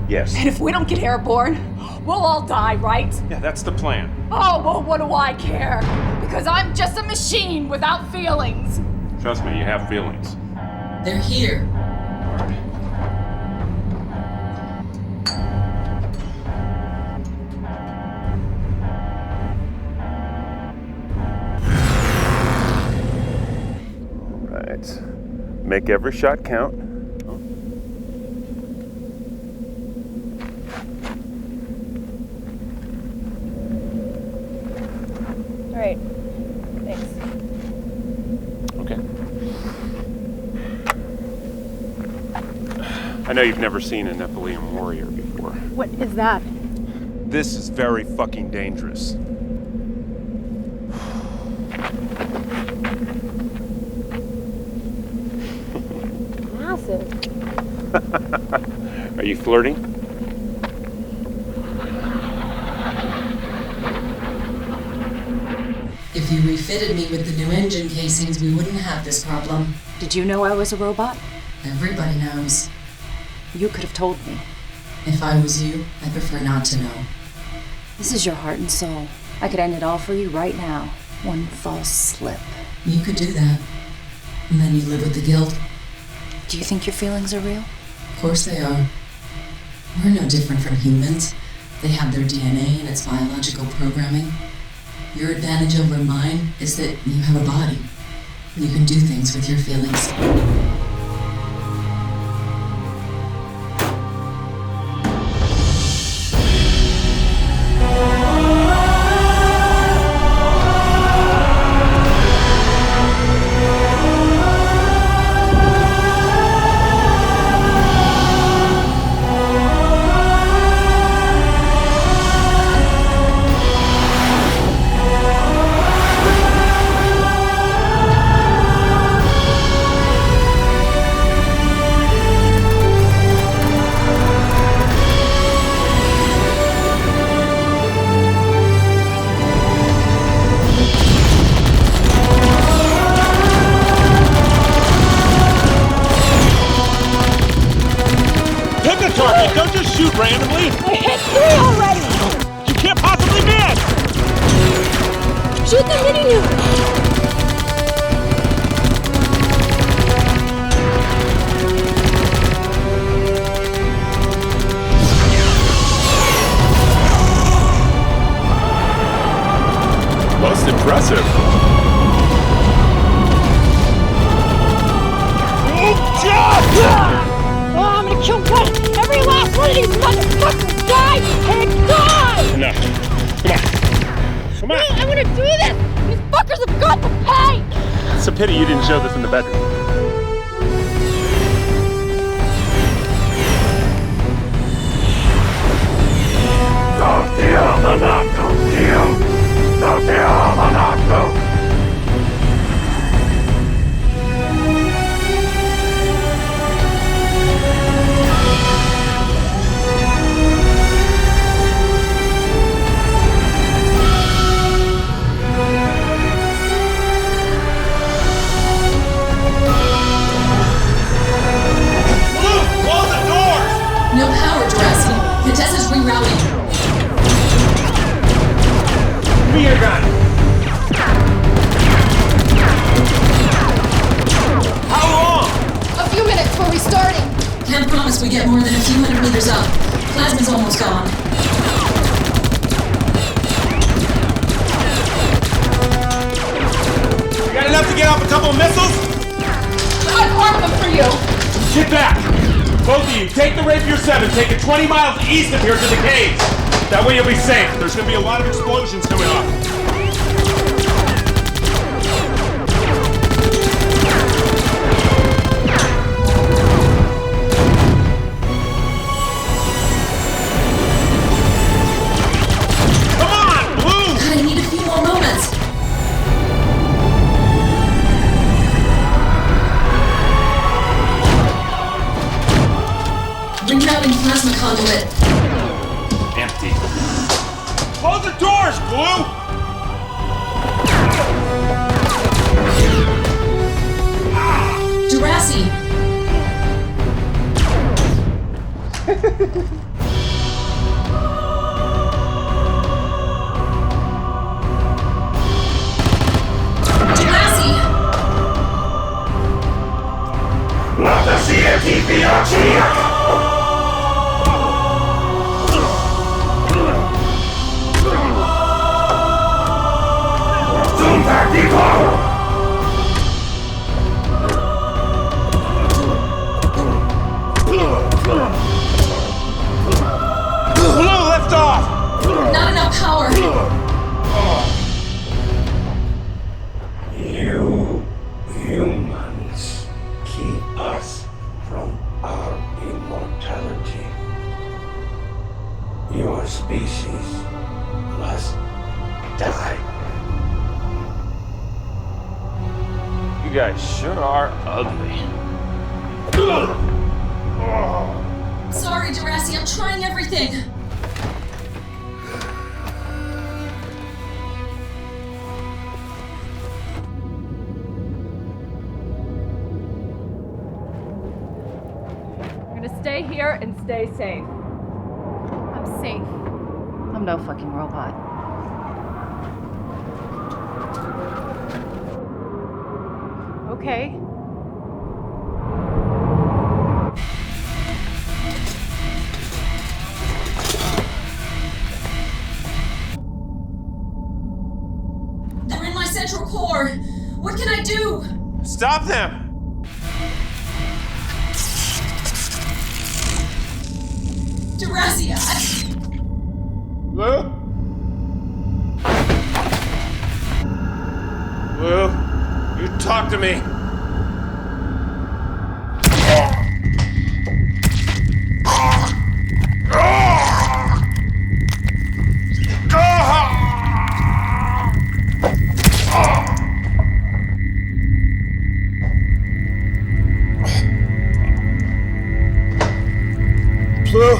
Yes. And if we don't get airborne, we'll all die, right? Yeah, that's the plan. Oh, well, what do I care? Because I'm just a machine without feelings. Trust me, you have feelings. They're here. Make every shot count. All right. Thanks. Okay. I know you've never seen a Nephilim warrior before. What is that? This is very fucking dangerous. Are you flirting? If you refitted me with the new engine casings, we wouldn't have this problem. Did you know I was a robot? Everybody knows. You could have told me. If I was you, I'd prefer not to know. This is your heart and soul. I could end it all for you right now. One false slip. You could do that. And then you live with the guilt. Do you think your feelings are real? Of course they are. We're no different from humans. They have their DNA and its biological programming. Your advantage over mine is that you have a body. You can do things with your feelings. Don't just shoot randomly! I hit 3 already! You can't possibly miss! Shoot the mini nuke! Most impressive. Oh, I'm gonna kill every last one of these motherfuckers! Die and die! Enough. Come on. I'm gonna do this! These fuckers have got to pay! It's a pity you didn't show this in the bedroom. No power, Jurassic. Contessa's rerouting. Spear gun! How long? A few minutes before we starting. Can't promise we get more than a few hundred meters up. Plasma's almost gone. You got enough to get off a couple of missiles? I've armed them for you. Get back! Both of you, take the Rapier 7, take it 20 miles east of here to the caves. That way you'll be safe. There's gonna be a lot of explosions coming off. Come on, Blue! God, I need a few more moments. Rerouting plasma conduit. Empty. Close the doors, Blue! Jurassic. Jurassic. Not the CFTPRG! Back the power! Blue, lift off! Not enough power. You humans keep us from our immortality. Your species must die. You guys sure are ugly. Sorry, Jurassic. I'm trying everything. We're gonna stay here and stay safe. I'm safe. I'm no fucking robot. Okay. They're in my central core. What can I do? Stop them! Jurassic. Blue? Blue, you talk to me. Blue?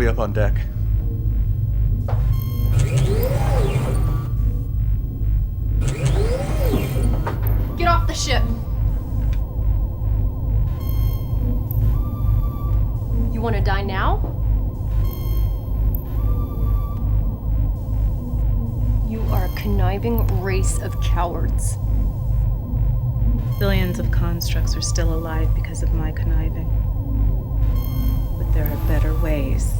be up on deck. Get off the ship! You want to die now? You are a conniving race of cowards. Billions of constructs are still alive because of my conniving. But there are better ways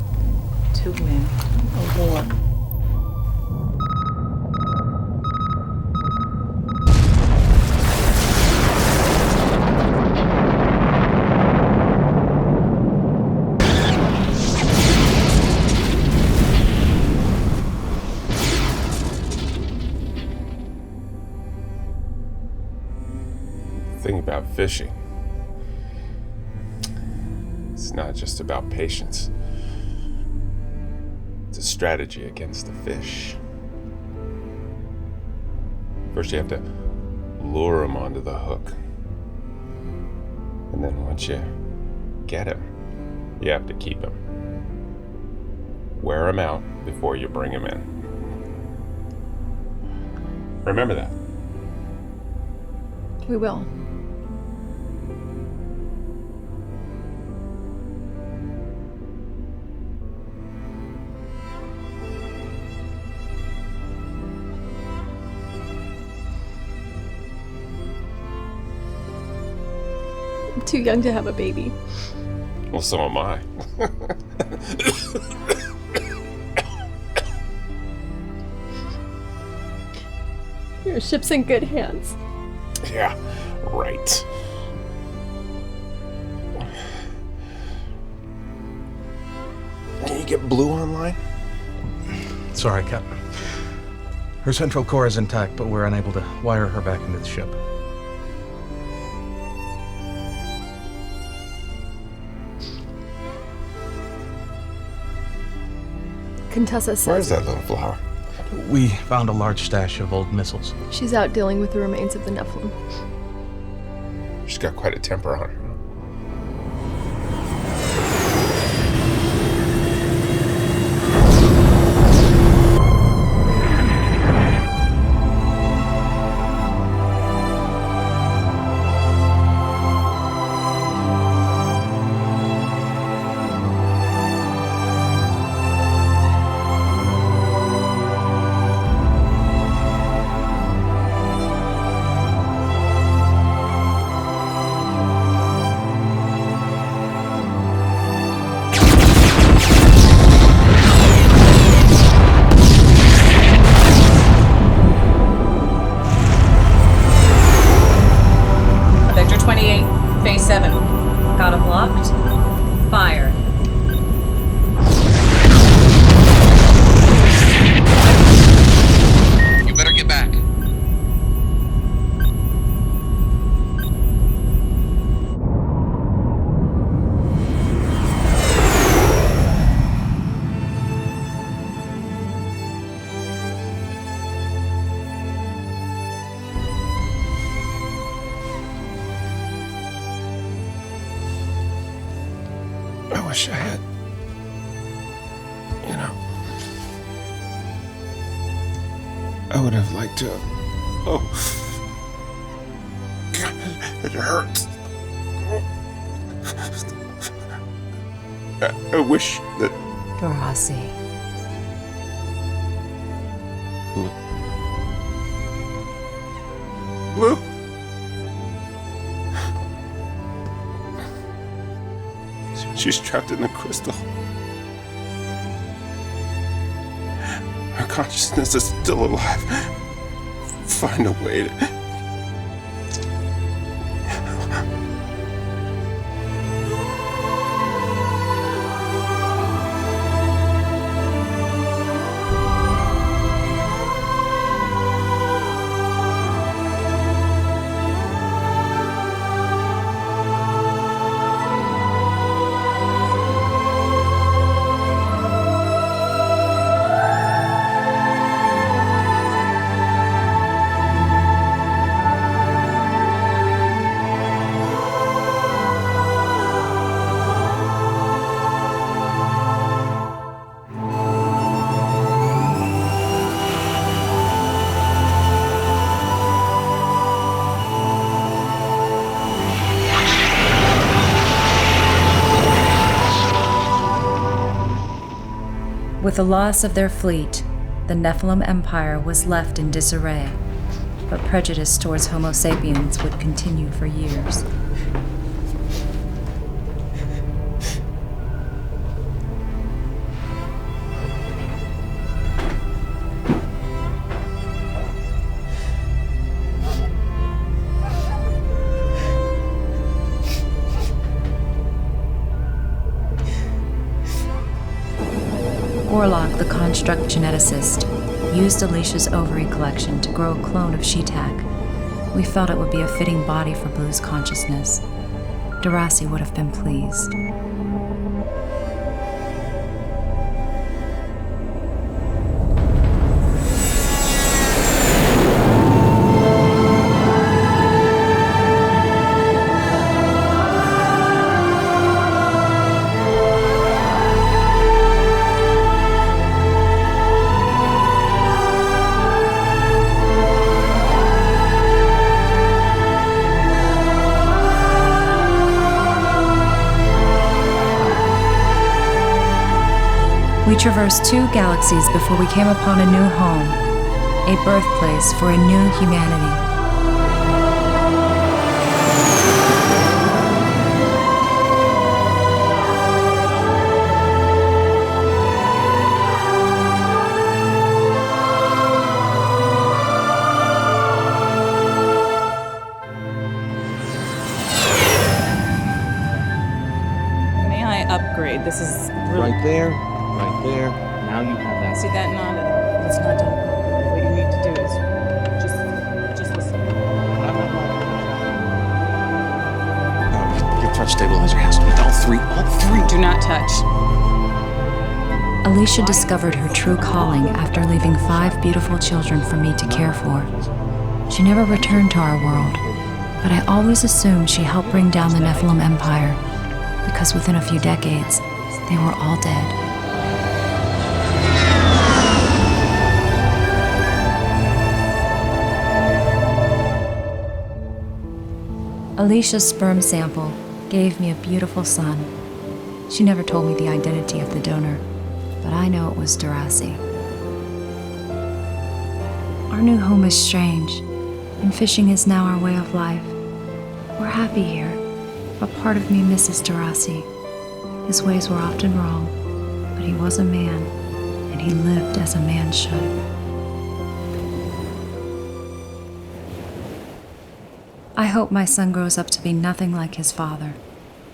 to win a war. Thing about fishing, it's not just about patience. It's a strategy against the fish. First you have to lure them onto the hook. And then once you get him, you have to keep him. Wear him out before you bring him in. Remember that. We will. I'm too young to have a baby. Well, so am I. Your ship's in good hands. Yeah, right. Can you get Blue online? Sorry, Captain. Her central core is intact, but we're unable to wire her back into the ship. Contessa says Where's that little flower? We found a large stash of old missiles. she's out dealing with the remains of the Nephilim. She's got quite a temper on her. Vector 28, phase 7. Got him locked. Fire. You better get back. I wish I had, I would have liked to. Oh, God, it hurts. I wish that. Dorasi. Blue? She's trapped in the crystal. Her consciousness is still alive. Find a way to... With the loss of their fleet, the Nephilim Empire was left in disarray, but prejudice towards Homo sapiens would continue for years. Orlok, the construct geneticist, used Alicia's ovary collection to grow a clone of Sheetak. We felt it would be a fitting body for Blue's consciousness. Darasi would have been pleased. We traversed 2 galaxies before we came upon a new home, a birthplace for a new humanity. May I upgrade? This is really... Right there, right there. Now you have that. See that nod? It's not done. What you need to do is just listen. Your touch stabilizer has to be all three. Do not touch. Alicia discovered her true calling after leaving 5 beautiful children for me to care for. She never returned to our world, but I always assumed she helped bring down the Nephilim Empire, because within a few decades, they were all dead. Alicia's sperm sample gave me a beautiful son. She never told me the identity of the donor, but I know it was Darasi. Our new home is strange, and fishing is now our way of life. We're happy here, but part of me misses Darasi. His ways were often wrong, but he was a man, and he lived as a man should. I hope my son grows up to be nothing like his father,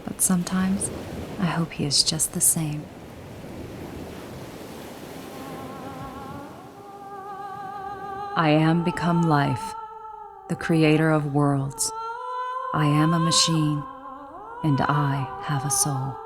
but sometimes I hope he is just the same. I am become life, the creator of worlds. I am a machine, and I have a soul.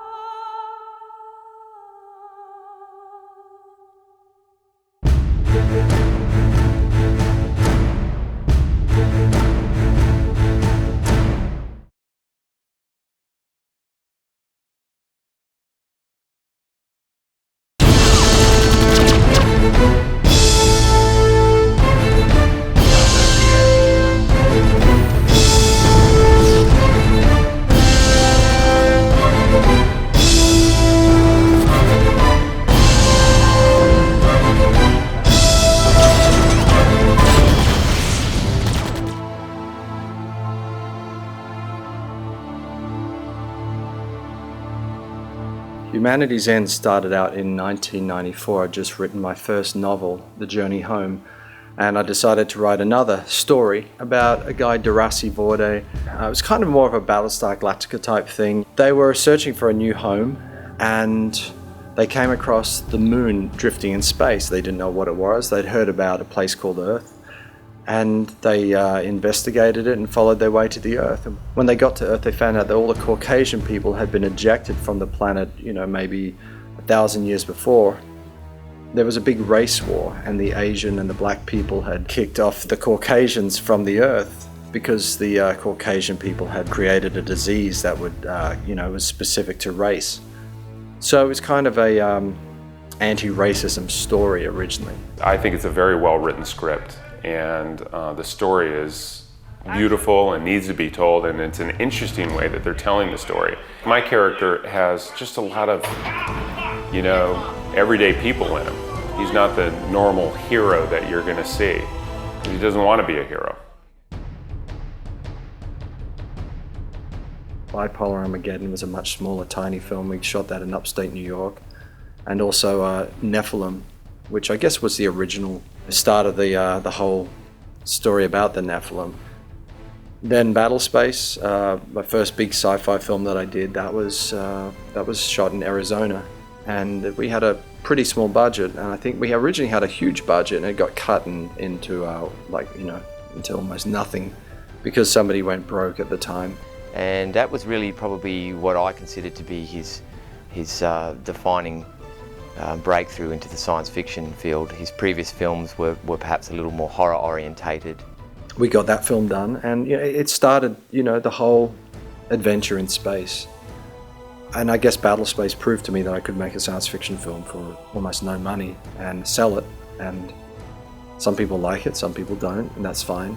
Humanity's End started out in 1994. I'd just written my first novel, The Journey Home, and I decided to write another story about a guy, Darasi Vorde. It was kind of more of a Battlestar Galactica type thing. They were searching for a new home, and they came across the moon drifting in space. They didn't know what it was. They'd heard about a place called Earth, and they investigated it and followed their way to the Earth. And when they got to Earth, they found out that all the Caucasian people had been ejected from the planet, maybe 1,000 years before. There was a big race war, and the Asian and the black people had kicked off the Caucasians from the Earth because the Caucasian people had created a disease that would, was specific to race. So it was kind of a anti-racism story originally. I think it's a very well-written script, and the story is beautiful and needs to be told, and it's an interesting way that they're telling the story. My character has just a lot of, everyday people in him. He's not the normal hero that you're going to see. He doesn't want to be a hero. Bipolar Armageddon was a much smaller, tiny film. We shot that in upstate New York. And also Nephilim, which I guess was the original start of the whole story about the Nephilim. Then Battlespace, my first big sci-fi film that I did, that was shot in Arizona. And we had a pretty small budget, and I think we originally had a huge budget, and it got cut into into almost nothing because somebody went broke at the time. And that was really probably what I considered to be his defining breakthrough into the science fiction field. His previous films were perhaps a little more horror orientated. We got that film done, and it started the whole adventure in space. And I guess Battlespace proved to me that I could make a science fiction film for almost no money and sell it. And some people like it, some people don't, and that's fine.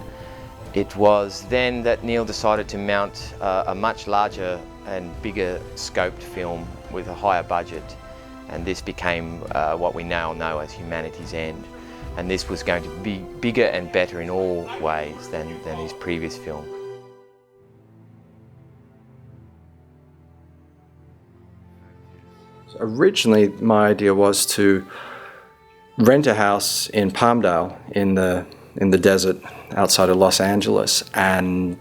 It was then that Neil decided to mount a much larger and bigger scoped film with a higher budget, and this became what we now know as Humanity's End. And this was going to be bigger and better in all ways than his previous film. Originally, my idea was to rent a house in Palmdale in the desert outside of Los Angeles and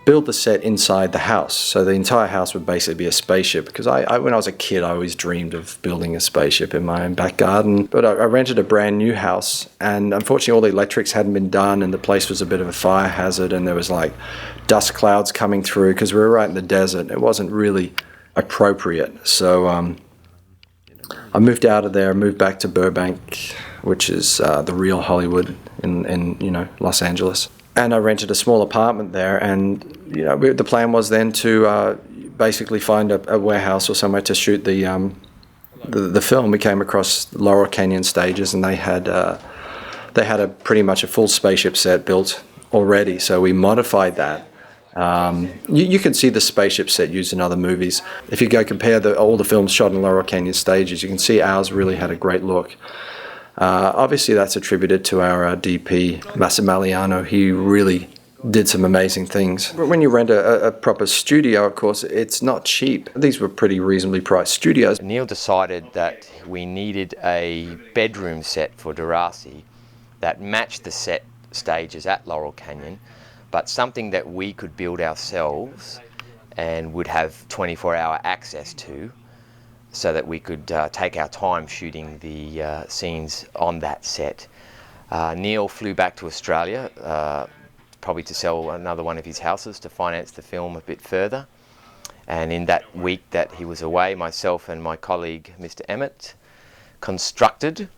build the set inside the house. So the entire house would basically be a spaceship, because when I was a kid, I always dreamed of building a spaceship in my own back garden. But I rented a brand new house, and unfortunately all the electrics hadn't been done, and the place was a bit of a fire hazard, and there was like dust clouds coming through because we were right in the desert. It wasn't really appropriate. So I moved out of there, moved back to Burbank, which is the real Hollywood in Los Angeles. And I rented a small apartment there, and the plan was then to basically find a warehouse or somewhere to shoot the film. We came across Laurel Canyon Stages, and they had pretty much a full spaceship set built already. So we modified that. You can see the spaceship set used in other movies. If you go compare all the films shot in Laurel Canyon Stages, you can see ours really had a great look. Obviously that's attributed to our DP, Massimiliano. He really did some amazing things. But when you rent a proper studio, of course, it's not cheap. These were pretty reasonably priced studios. Neil decided that we needed a bedroom set for Darasi that matched the set stages at Laurel Canyon, but something that we could build ourselves and would have 24-hour access to, so that we could take our time shooting the scenes on that set. Neil flew back to Australia, probably to sell another one of his houses to finance the film a bit further. And in that week that he was away, myself and my colleague, Mr. Emmett, constructed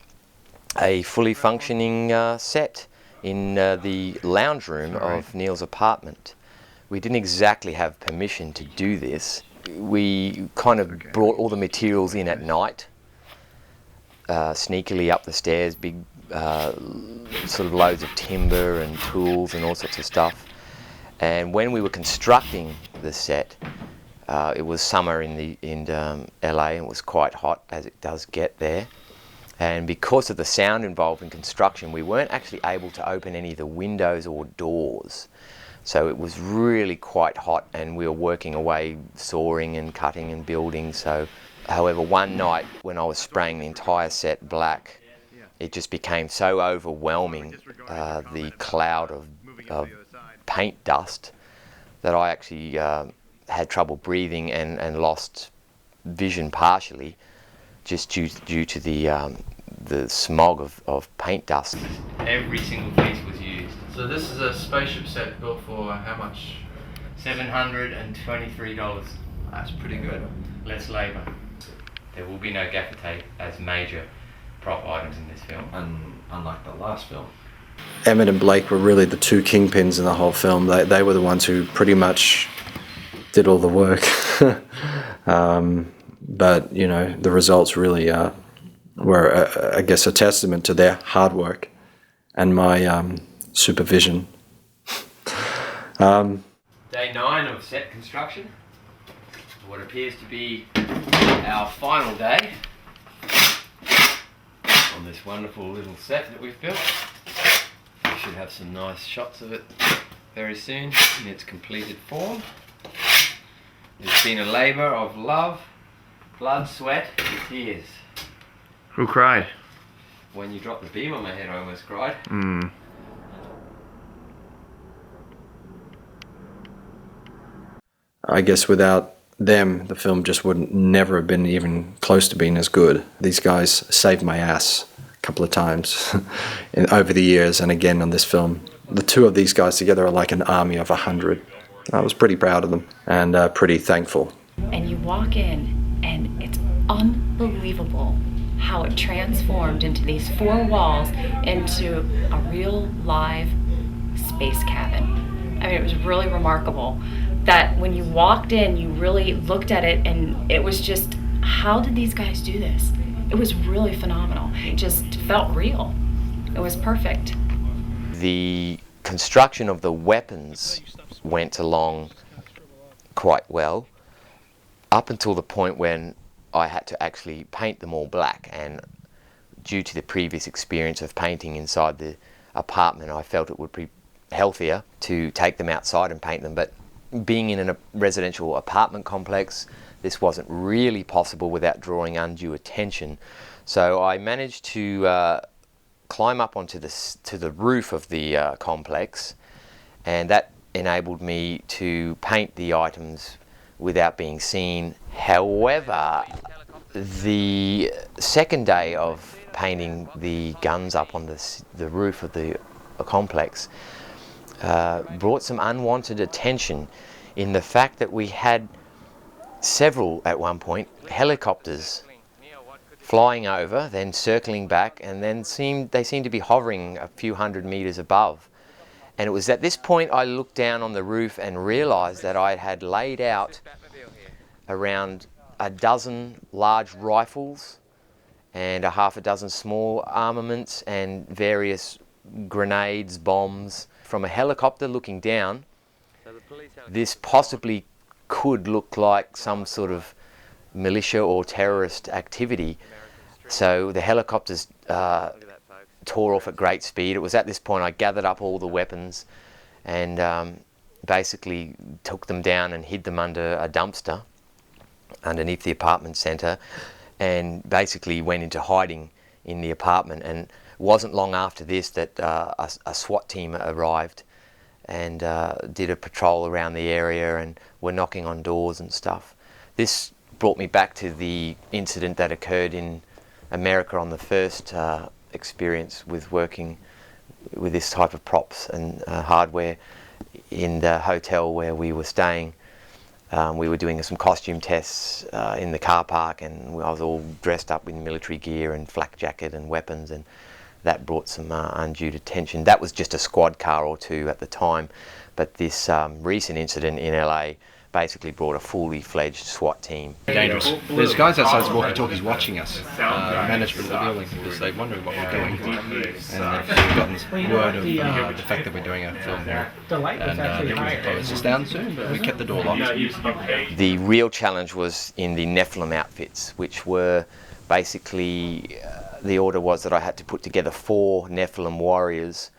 a fully functioning set in the lounge room of Neil's apartment. We didn't exactly have permission to do this. We kind of brought all the materials in at night, sneakily up the stairs, big sort of loads of timber and tools and all sorts of stuff. And when we were constructing the set, it was summer in LA, and it was quite hot, as it does get there. And because of the sound involved in construction, we weren't actually able to open any of the windows or doors. So it was really quite hot, and we were working away, sawing and cutting and building. So, however, one night when I was spraying the entire set black, it just became so overwhelming, the cloud of paint dust, that I actually had trouble breathing and lost vision partially, just due to the smog of paint dust. Every single piece was used. So this is a spaceship set built for how much? $723. That's pretty good. Less labour. There will be no gaffer tape as major prop items in this film. Unlike the last film. Emmett and Blake were really the two kingpins in the whole film. They were the ones who pretty much did all the work. But, the results really were, I guess, a testament to their hard work and my supervision. Day 9 of set construction. What appears to be our final day. this wonderful little set that we've built. We should have some nice shots of it very soon in its completed form. It's been a labour of love, blood, sweat, and tears. Who cried? When you dropped the beam on my head, I almost cried. I guess without them, the film just would never have been even close to being as good. These guys saved my ass a couple of times over the years, and again on this film. The two of these guys together are like an army of 100. I was pretty proud of them and pretty thankful. And you walk in, and it's unbelievable how it transformed into these four walls into a real live space cabin. I mean, it was really remarkable that when you walked in, you really looked at it, and it was just, how did these guys do this? It was really phenomenal. It just felt real. It was perfect. The construction of the weapons went along quite well up until the point when I had to actually paint them all black, and due to the previous experience of painting inside the apartment, I felt it would be healthier to take them outside and paint them. But being in a residential apartment complex, this wasn't really possible without drawing undue attention. So I managed to climb up onto the roof of the complex, and that enabled me to paint the items without being seen. However, the second day of painting the guns up on the roof of the complex brought some unwanted attention in the fact that we had several, at one point, helicopters flying over, then circling back, and then they seemed to be hovering a few hundred meters above. And it was at this point I looked down on the roof and realized that I had laid out around a dozen large rifles and a half a dozen small armaments and various grenades, bombs. From a helicopter looking down, this possibly could look like some sort of militia or terrorist activity. So the helicopters tore off at great speed. It was at this point I gathered up all the weapons and basically took them down and hid them under a dumpster underneath the apartment centre, and basically went into hiding in the apartment. And it wasn't long after this that a SWAT team arrived and did a patrol around the area and were knocking on doors and stuff. This brought me back to the incident that occurred in America on the first experience with working with this type of props and hardware in the hotel where we were staying. We were doing some costume tests in the car park, and I was all dressed up in military gear and flak jacket and weapons, and that brought some undue attention. That was just a squad car or two at the time, but this recent incident in LA basically brought a fully fledged SWAT team. Dangerous. There's guys outside the walkie-talkies watching us, management of the building, because they're wondering what we're doing. And they've gotten word of the fact that we're doing a film here. And they will close us down soon, but we kept the door locked. The real challenge was in the Nephilim outfits, which were basically, the order was that I had to put together 4 Nephilim warriors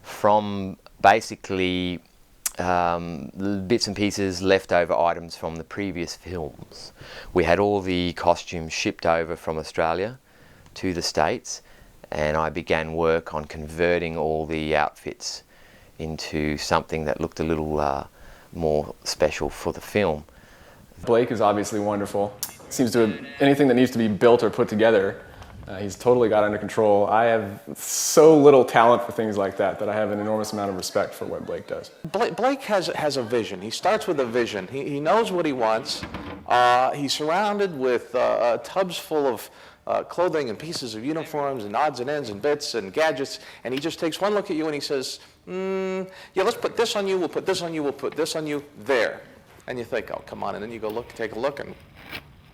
from basically bits and pieces, leftover items from the previous films. We had all the costumes shipped over from Australia to the States, and I began work on converting all the outfits into something that looked a little more special for the film. Blake is obviously wonderful. Seems to have anything that needs to be built or put together, he's totally got under control. I have so little talent for things like that I have an enormous amount of respect for what Blake does. Blake has a vision. He starts with a vision. He knows what he wants. He's surrounded with tubs full of clothing and pieces of uniforms and odds and ends and bits and gadgets, and he just takes one look at you and he says, yeah, let's put this on you, we'll put this on you, we'll put this on you, there. And you think, oh, come on, and then you go take a look, and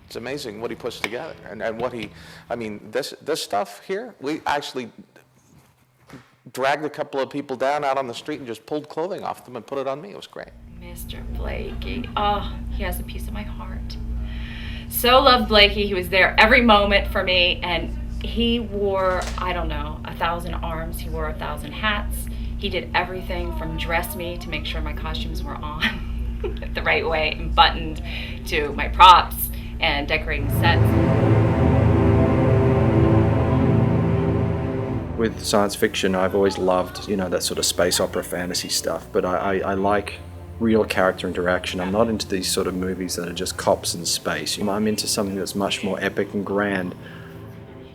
it's amazing what he puts together, and what he, I mean, this stuff here, we actually dragged a couple of people down out on the street and just pulled clothing off them and put it on me. It was great. Mr. Blakey, oh, he has a piece of my heart. So loved Blakey. He was there every moment for me, and He wore, I don't know, 1,000 arms. He wore 1,000 hats. He did everything from dress me to make sure my costumes were on the right way and buttoned, to my props and decorating sets. With science fiction, I've always loved, that sort of space opera fantasy stuff, but I like real character interaction. I'm not into these sort of movies that are just cops in space. I'm into something that's much more epic and grand.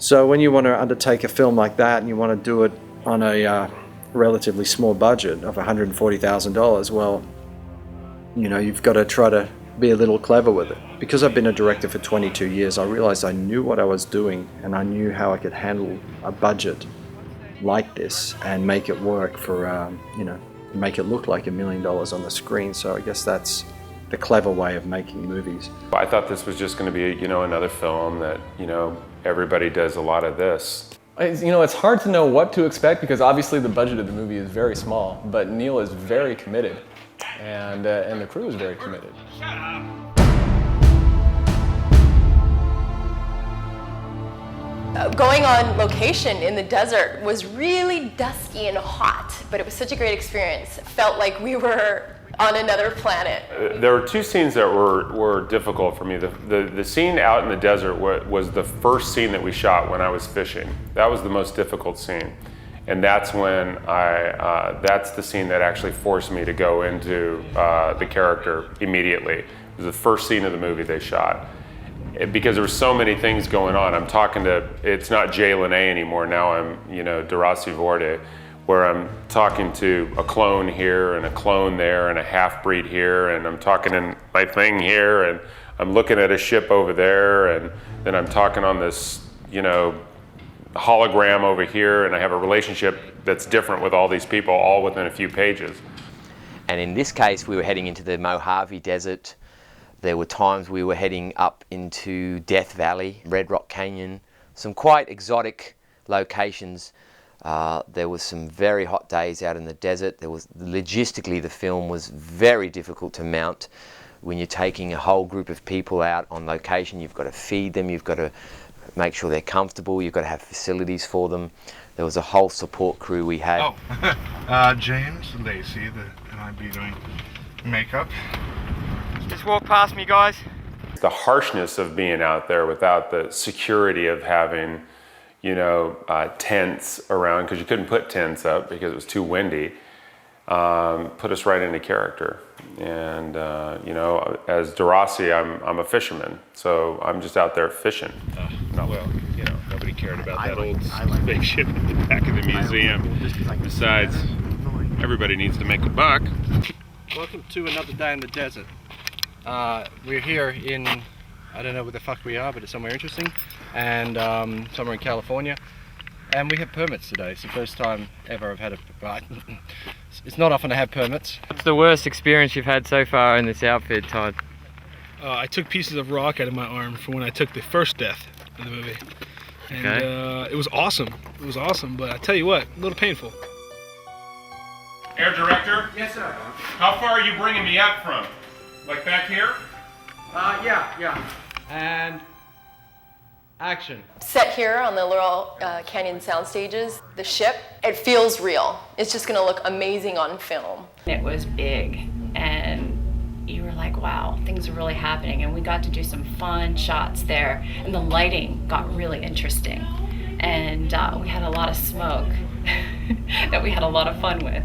So when you want to undertake a film like that and you want to do it on a relatively small budget of $140,000, well, you've got to try to be a little clever with it. Because I've been a director for 22 years, I realized I knew what I was doing and I knew how I could handle a budget like this and make it work for, make it look like $1 million on the screen. So I guess that's the clever way of making movies. I thought this was just going to be, another film that, everybody does a lot of this. It's hard to know what to expect because obviously the budget of the movie is very small, but Neil is very committed, and the crew is very committed. Going on location in the desert was really dusky and hot, but it was such a great experience. It felt like we were on another planet. There were two scenes that were difficult for me. The scene out in the desert was the first scene that we shot when I was fishing. That was the most difficult scene. And that's when that's the scene that actually forced me to go into the character immediately. It was the first scene of the movie they shot. Because there were so many things going on. I'm talking to, it's not Jay Lene anymore, now I'm, Darasi Vorde, where I'm talking to a clone here and a clone there and a half-breed here, and I'm talking in my thing here, and I'm looking at a ship over there, and then I'm talking on this, hologram over here, and I have a relationship that's different with all these people, all within a few pages. And in this case, we were heading into the Mojave Desert. There were times we were heading up into Death Valley, Red Rock Canyon, some quite exotic locations. There was some very hot days out in the desert. Logistically, the film was very difficult to mount. When you're taking a whole group of people out on location, you've got to feed them, you've got to make sure they're comfortable, you've got to have facilities for them. There was a whole support crew we had. James Lacey, and I'd be doing makeup. Just walk past me, guys. The harshness of being out there without the security of having, tents around, because you couldn't put tents up because it was too windy, put us right into character. And, as Darasi, I'm a fisherman, so I'm just out there fishing. Nobody cared about that old spaceship at the back of the museum. Besides, everybody needs to make a buck. Welcome to another day in the desert. We're here in, I don't know where the fuck we are, but it's somewhere interesting, and somewhere in California. And we have permits today. It's the first time ever I've had it's not often I have permits. What's the worst experience you've had so far in this outfit, Todd? I took pieces of rock out of my arm for when I took the first death in the movie. And it was awesome. It was awesome, but I tell you what, a little painful. Air director? Yes, sir. How far are you bringing me up from? Like back here? Yeah. And action. Set here on the little canyon sound stages, the ship, it feels real. It's just gonna look amazing on film. It was big, and you were like, wow, things are really happening. And we got to do some fun shots there, and the lighting got really interesting. And we had a lot of smoke that we had a lot of fun with.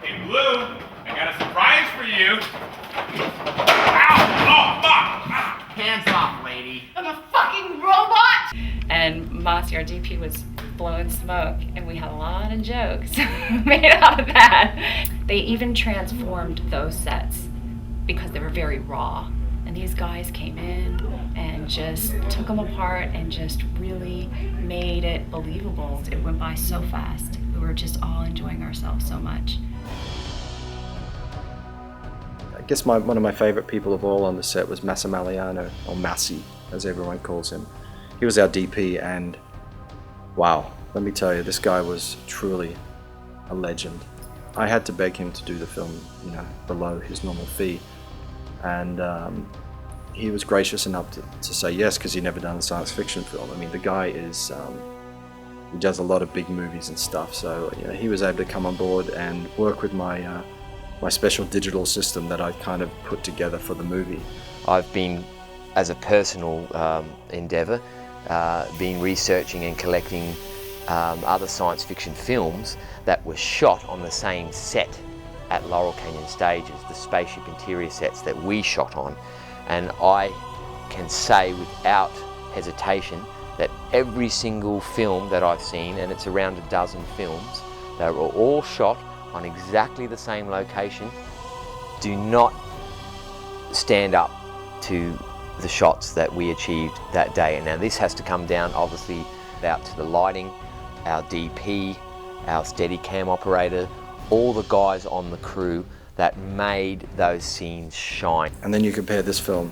Hey, Blue, I got a surprise for you. Ow! Oh, fuck! Hands off, lady. I'm a fucking robot! And Mossy, our DP, was blowing smoke, and we had a lot of jokes made out of that. They even transformed those sets because they were very raw. And these guys came in and just took them apart and just really made it believable. It went by so fast. We were just all enjoying ourselves so much. I guess one of my favorite people of all on the set was Massimiliano, or Massi, as everyone calls him. He was our DP, and wow, let me tell you, this guy was truly a legend. I had to beg him to do the film, below his normal fee. And he was gracious enough to say yes, because he'd never done a science fiction film. I mean, the guy is, he does a lot of big movies and stuff, so you know, he was able to come on board and work with my my special digital system that I kind of put together for the movie. I've been, as a personal endeavour, been researching and collecting other science fiction films that were shot on the same set at Laurel Canyon Stages, the spaceship interior sets that we shot on. And I can say without hesitation that every single film that I've seen, and it's around a dozen films, they were all shot on exactly the same location, do not stand up to the shots that we achieved that day. And now this has to come down obviously out to the lighting, our DP, our Steadicam operator, all the guys on the crew that made those scenes shine. And then you compare this film,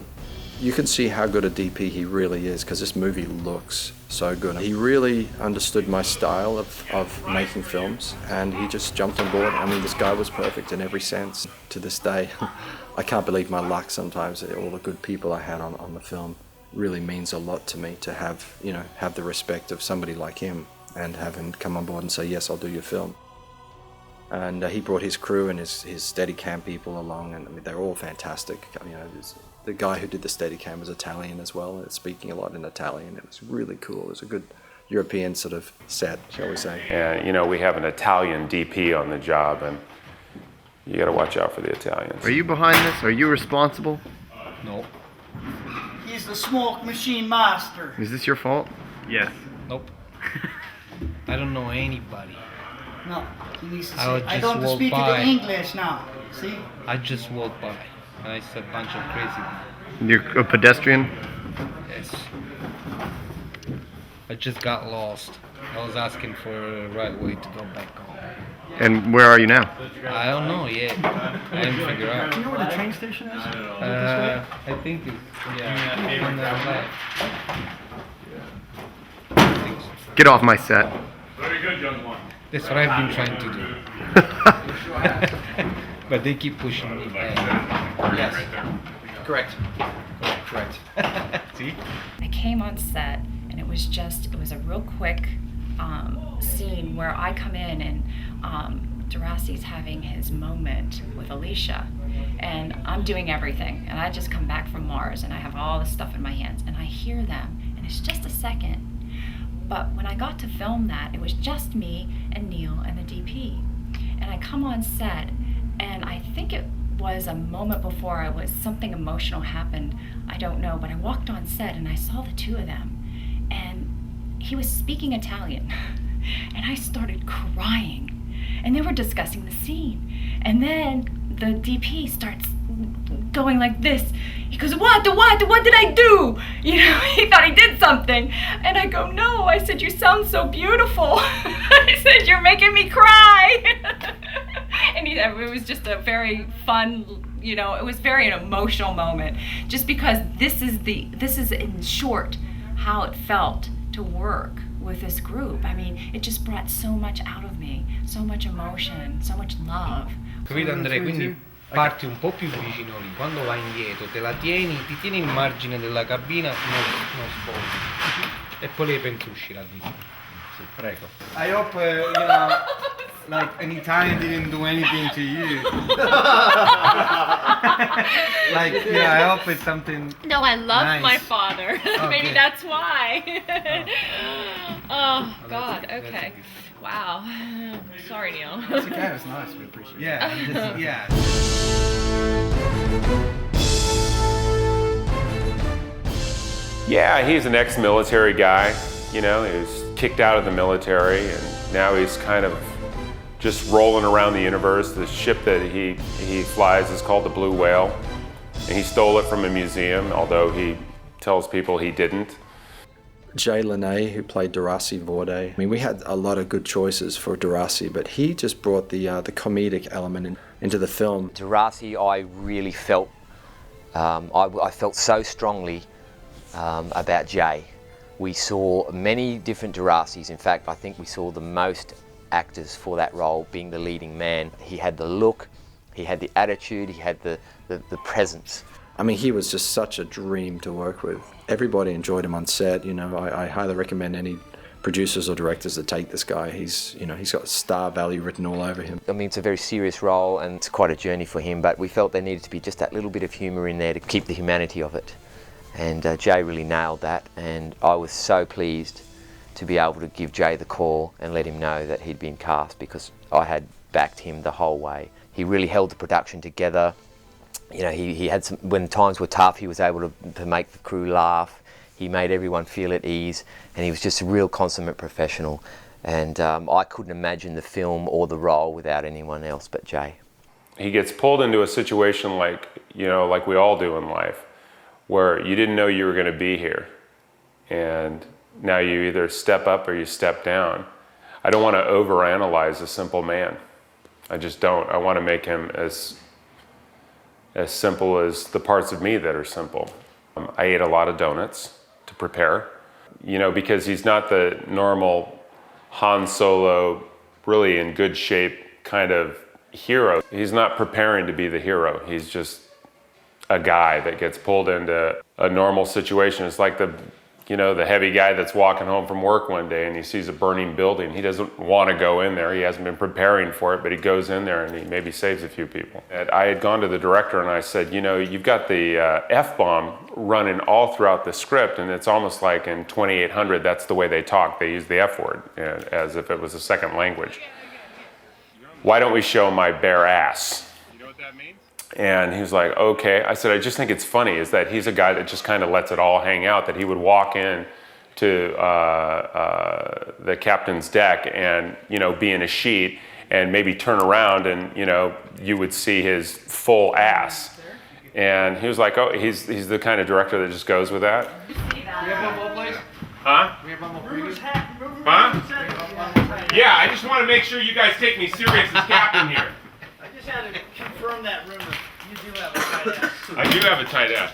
you can see how good a DP he really is, because this movie looks so good. He really understood my style of making films, and he just jumped on board. I mean, this guy was perfect in every sense. To this day, I can't believe my luck sometimes. All the good people I had on the film really means a lot to me, to have, you know, have the respect of somebody like him and have him come on board and say, yes, I'll do your film. And he brought his crew and his Steadicam people along, and I mean, they're all fantastic. You know, the guy who did the Steadicam was Italian as well, speaking a lot in Italian. It was really cool. It was a good European sort of set, shall we say. And, you know, we have an Italian DP on the job, and you got to watch out for the Italians. Are you behind this? Are you responsible? No. He's the smoke machine master. Is this your fault? Yes. Nope. I don't know anybody. No, he needs to I say, would I just don't walk speak by. the English now. See? I just walked by, and I saw a bunch of crazy people. You're a pedestrian? Yes. I just got lost. I was asking for a right way to go back home. And where are you now? I don't know yet. I didn't figure out. Do you know where the train station is? I think it's, yeah, on the left. Get off my set. Very good, young one. That's what I've been trying to do. But they keep pushing me back. Yes. Correct. Correct. See? I came on set, and it was a real quick scene where I come in and Deraci's having his moment with Alicia, and I'm doing everything, and I just come back from Mars, and I have all this stuff in my hands, and I hear them, and it's just a second. But when I got to film that, it was just me and Neil and the DP. And I come on set, and I think it was a moment before something emotional happened. I don't know, but I walked on set and I saw the two of them. And he was speaking Italian. And I started crying. And they were discussing the scene. And then the DP starts going like this. He goes, what did I do? You know, he thought he did something. And I go, no. I said, you sound so beautiful. I said, you're making me cry. And it was just a very fun, you know, it was very an emotional moment. Just because this is in short how it felt to work with this group. I mean, it just brought so much out of me, so much emotion, so much love. Capito Andrea? Quindi parti un po' più vicino lì, quando vai indietro te la tieni, ti tieni il margine della cabina, non svolgi. E poi le pentusci la vita. Sì, prego. I hope, you know, like an Italian didn't do anything to you. Like, yeah, I hope it's something. No, I love nice. my father. Oh, Maybe good. that's why. Oh, God, okay. Wow. Sorry, Neil. It's okay, it was nice, we appreciate it. Yeah, yeah. Yeah, he's an ex-military guy. You know, he was kicked out of the military, and now he's kind of just rolling around the universe. The ship that he flies is called the Blue Whale, and he stole it from a museum, although he tells people he didn't. Jay Lene, who played Deraci Vorde. I mean, we had a lot of good choices for Deraci, but he just brought the comedic element into the film. Deraci, I really felt, I felt so strongly about Jay. We saw many different Deracis. In fact, I think we saw the most actors for that role being the leading man. He had the look, he had the attitude, he had the presence. I mean, he was just such a dream to work with. Everybody enjoyed him on set. You know, I highly recommend any producers or directors that take this guy. He's got star value written all over him. I mean, it's a very serious role and it's quite a journey for him, but we felt there needed to be just that little bit of humour in there to keep the humanity of it. And Jay really nailed that, and I was so pleased to be able to give Jay the call and let him know that he'd been cast, because I had backed him the whole way. He really held the production together. You know, he had some, when times were tough, he was able to make the crew laugh. He made everyone feel at ease, and he was just a real consummate professional. And I couldn't imagine the film or the role without anyone else but Jay. He gets pulled into a situation like, you know, like we all do in life, where you didn't know you were going to be here. And now you either step up or you step down. I don't want to overanalyze a simple man. I just don't. I want to make him as simple as the parts of me that are simple. I ate a lot of donuts to prepare, you know, because he's not the normal Han Solo, really in good shape kind of hero. He's not preparing to be the hero. He's just a guy that gets pulled into a normal situation. It's like the heavy guy that's walking home from work one day and he sees a burning building. He doesn't want to go in there. He hasn't been preparing for it, but he goes in there and he maybe saves a few people. And I had gone to the director and I said, you know, you've got the F-bomb running all throughout the script, and it's almost like in 2800, that's the way they talk. They use the F word as if it was a second language. Why don't we show my bare ass? You know what that means? And he was like, okay. I said, I just think it's funny is that he's a guy that just kind of lets it all hang out, that he would walk in to the captain's deck and, you know, be in a sheet and maybe turn around and, you know, you would see his full ass. And he was like, oh, he's the kind of director that just goes with that. We have one more place? Huh? We have one more preview? Huh? Yeah, I just want to make sure you guys take me serious as captain here. I just had to confirm that rumor. You do have a tight ass. I do have a tight ass.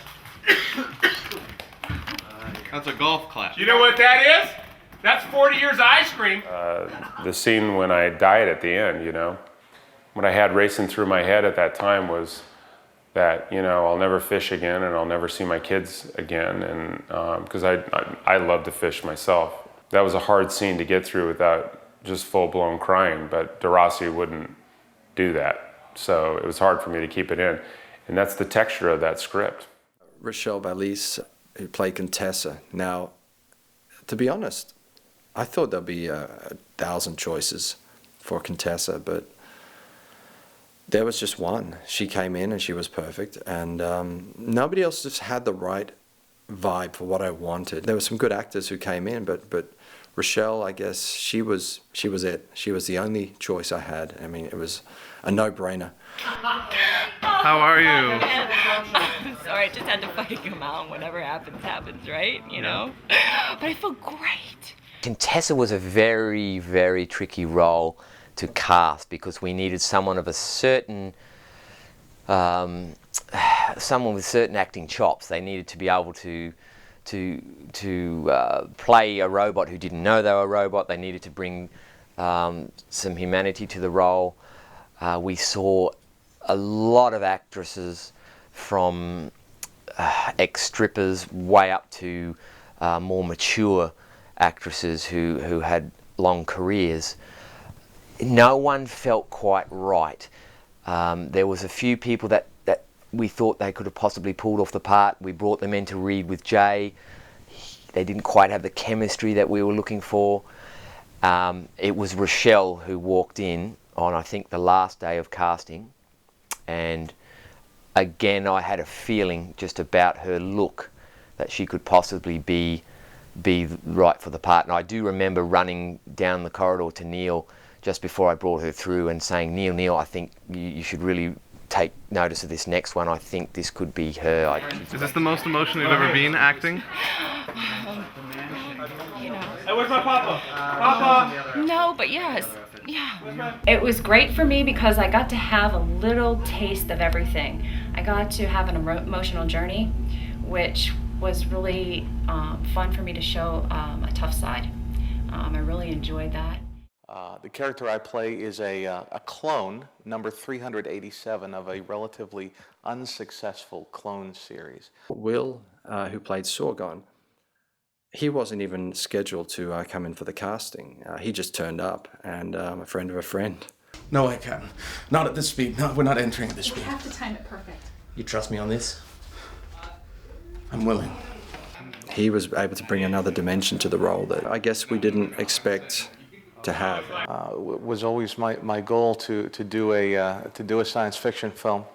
That's a golf clap. You know what that is? That's 40 years of ice cream. The scene when I died at the end, you know, what I had racing through my head at that time was that, you know, I'll never fish again and I'll never see my kids again, and because I love to fish myself. That was a hard scene to get through without just full-blown crying, but DeRossi wouldn't do that. So it was hard for me to keep it in. And that's the texture of that script. Rochelle Balise, who played Contessa. Now, to be honest, I thought there'd be 1,000 choices for Contessa, but there was just one. She came in and she was perfect, and nobody else just had the right vibe for what I wanted. There were some good actors who came in, but Rochelle, I guess, she was it. She was the only choice I had. I mean, it was a no-brainer. How are you? Sorry, I just had to fucking come out. Whatever happens, happens, right? You know? But I feel great. Contessa was a very, very tricky role to cast because we needed someone of a certain, someone with certain acting chops. They needed to be able to play a robot who didn't know they were a robot. They needed to bring some humanity to the role. We saw a lot of actresses from ex-strippers way up to more mature actresses who had long careers. No one felt quite right. There was a few people that we thought they could have possibly pulled off the part. We brought them in to read with Jay. They didn't quite have the chemistry that we were looking for. It was Rochelle who walked in on, I think, the last day of casting. And again, I had a feeling just about her look that she could possibly be right for the part. And I do remember running down the corridor to Neil just before I brought her through and saying, Neil, I think you should really take notice of this next one. I think this could be her. Is this the most emotional you've ever been acting? You know. Hey, where's my papa? Papa! No, but yes. Yeah. It was great for me because I got to have a little taste of everything. I got to have an emotional journey, which was really fun for me to show a tough side. I really enjoyed that. The character I play is a clone, number 387 of a relatively unsuccessful clone series. Will, who played Sorgon, he wasn't even scheduled to come in for the casting. He just turned up, and a friend of a friend. No way, Captain. Not at this speed. No, we're not entering at this speed. We have to time it perfect. You trust me on this? I'm willing. He was able to bring another dimension to the role that I guess we didn't expect to have. It was always my goal to do a science fiction film,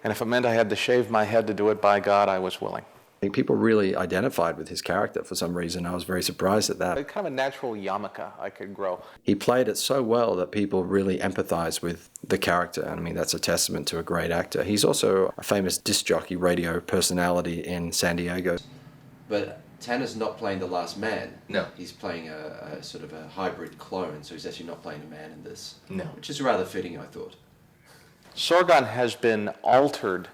and if it meant I had to shave my head to do it, by God, I was willing. I think people really identified with his character for some reason. I was very surprised at that. Kind of a natural yarmulke I could grow. He played it so well that people really empathized with the character, and I mean that's a testament to a great actor. He's also a famous disc jockey radio personality in San Diego. But Tanner's not playing the last man. No. He's playing a sort of a hybrid clone, so he's actually not playing a man in this. No. Which is rather fitting, I thought. Sorgon has been altered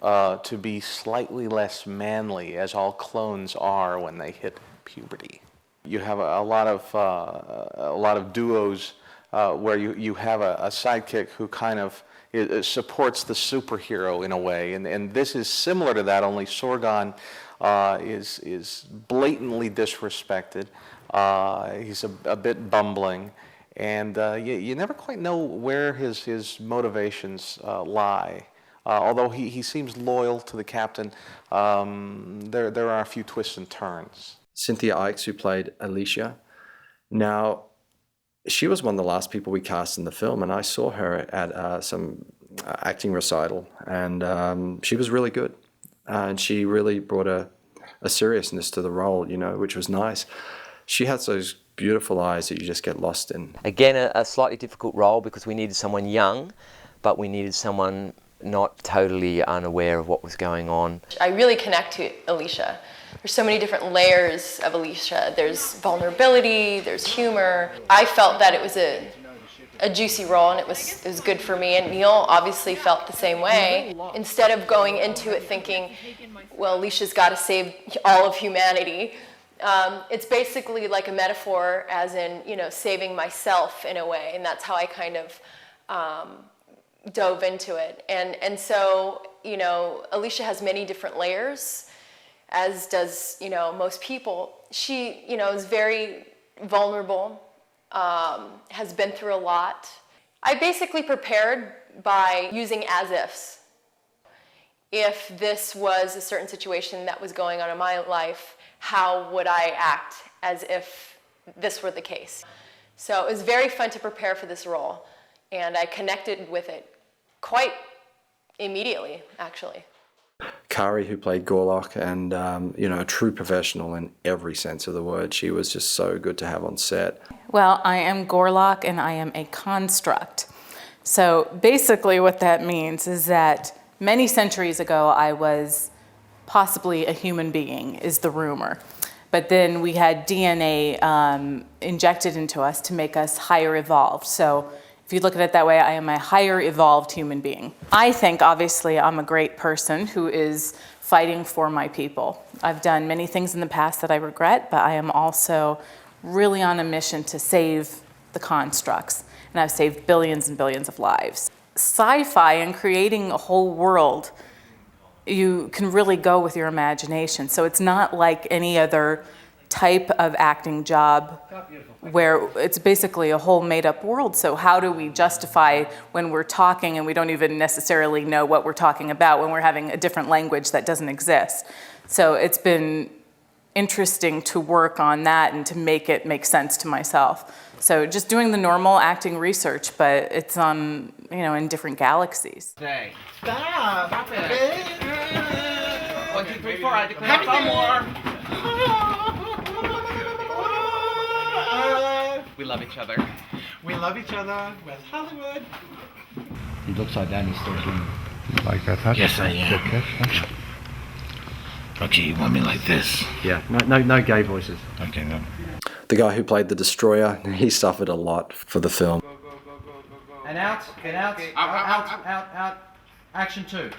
to be slightly less manly, as all clones are when they hit puberty. You have a lot of duos where you have a sidekick who kind of supports the superhero in a way, and this is similar to that. Only Sorgon is blatantly disrespected. He's a bit bumbling, and you never quite know where his motivations lie. Although he seems loyal to the captain, there are a few twists and turns. Cynthia Ikes, who played Alicia, now she was one of the last people we cast in the film, and I saw her at some acting recital, and she was really good. And she really brought a seriousness to the role, you know, which was nice. She has those beautiful eyes that you just get lost in. Again, a slightly difficult role because we needed someone young, but we needed someone not totally unaware of what was going on. I really connect to Alicia. There's so many different layers of Alicia. There's vulnerability, there's humor. I felt that it was a juicy role, and it was good for me, and Neil obviously felt the same way. Instead of going into it thinking, well, Alicia's got to save all of humanity, it's basically like a metaphor, as in, you know, saving myself in a way, and that's how I kind of dove into it. And so, you know, Alicia has many different layers, as does, you know, most people. She, you know, is very vulnerable, has been through a lot. I basically prepared by using as-ifs. If this was a certain situation that was going on in my life, how would I act as if this were the case? So it was very fun to prepare for this role, and I connected with it quite immediately, actually. Kari, who played Gorlock, and you know, a true professional in every sense of the word. She was just so good to have on set. Well, I am Gorlock, and I am a construct. So basically what that means is that many centuries ago I was possibly a human being, is the rumor. But then we had DNA injected into us to make us higher evolved. So if you look at it that way, I am a higher evolved human being. I think, obviously, I'm a great person who is fighting for my people. I've done many things in the past that I regret, but I am also really on a mission to save the constructs. And I've saved billions and billions of lives. Sci-fi and creating a whole world, you can really go with your imagination. So it's not like any other type of acting job where it's basically a whole made-up world. So how do we justify when we're talking and we don't even necessarily know what we're talking about, when we're having a different language that doesn't exist? So it's been interesting to work on that and to make it make sense to myself. So just doing the normal acting research, but it's on, you know, in different galaxies. Stop! Stop it! 1, 2, 3, 4, I declare one more! We love each other. We love each other with Hollywood. He looks like that and he's still doing You like that touch? Yes, I am. Good kiss? Okay, you want me like this? Yeah, no gay voices. Okay, no. The guy who played the Destroyer, he suffered a lot for the film. And out, get out, out. Action 2.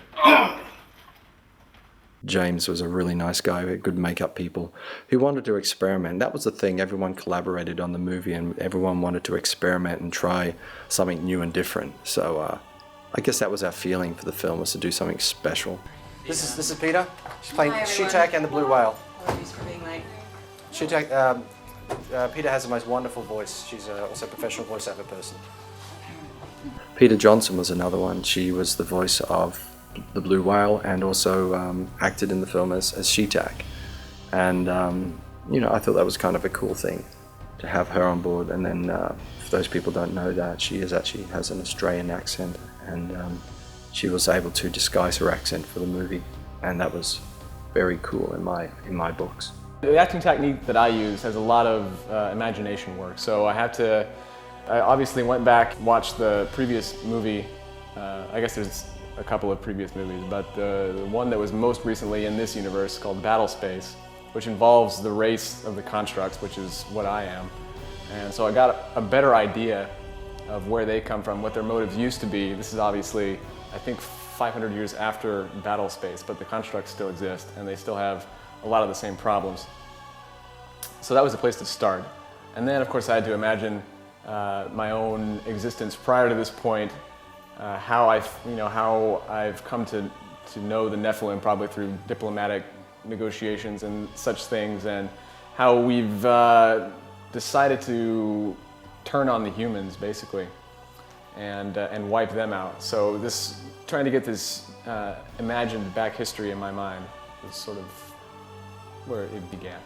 James was a really nice guy, who had good makeup people, who wanted to experiment. That was the thing, everyone collaborated on the movie and everyone wanted to experiment and try something new and different. So I guess that was our feeling for the film, was to do something special. This is Peter. She's playing Shutak and the Blue Whale. Apologies for being late. Shutak, Peter has the most wonderful voice. She's also a professional voiceover person. Peter Johnson was another one. She was the voice of the Blue Whale and also acted in the film as Shutak. And, you know, I thought that was kind of a cool thing to have her on board. And then, for those people who don't know that, she actually has an Australian accent, and she was able to disguise her accent for the movie, and that was very cool in my books. The acting technique that I use has a lot of imagination work, so I obviously went back, watched the previous movie. I guess there's a couple of previous movies, but the one that was most recently in this universe called Battle Space, which involves the race of the constructs, which is what I am. And so I got a better idea of where they come from, what their motives used to be. This is obviously, I think, 500 years after Battle Space, but the constructs still exist and they still have a lot of the same problems. So that was the place to start. And then, of course, I had to imagine my own existence prior to this point, how I've come to know the Nephilim, probably through diplomatic negotiations and such things, and how we've decided to turn on the humans, basically, and wipe them out. So trying to get this imagined back history in my mind is sort of where it began.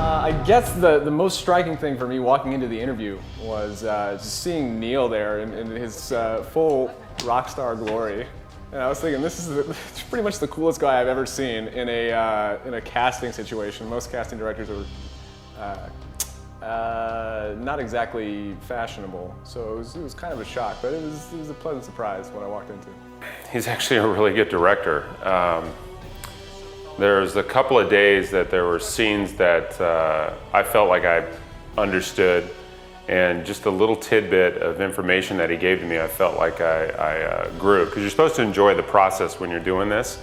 I guess the most striking thing for me walking into the interview was just seeing Neil there in his full rock star glory. And I was thinking, this is pretty much the coolest guy I've ever seen in a casting situation. Most casting directors are not exactly fashionable, so it was kind of a shock, but it was a pleasant surprise when I walked into. He's actually a really good director. There's a couple of days that there were scenes that I felt like I understood, and just a little tidbit of information that he gave to me, I felt like I grew. Because you're supposed to enjoy the process when you're doing this,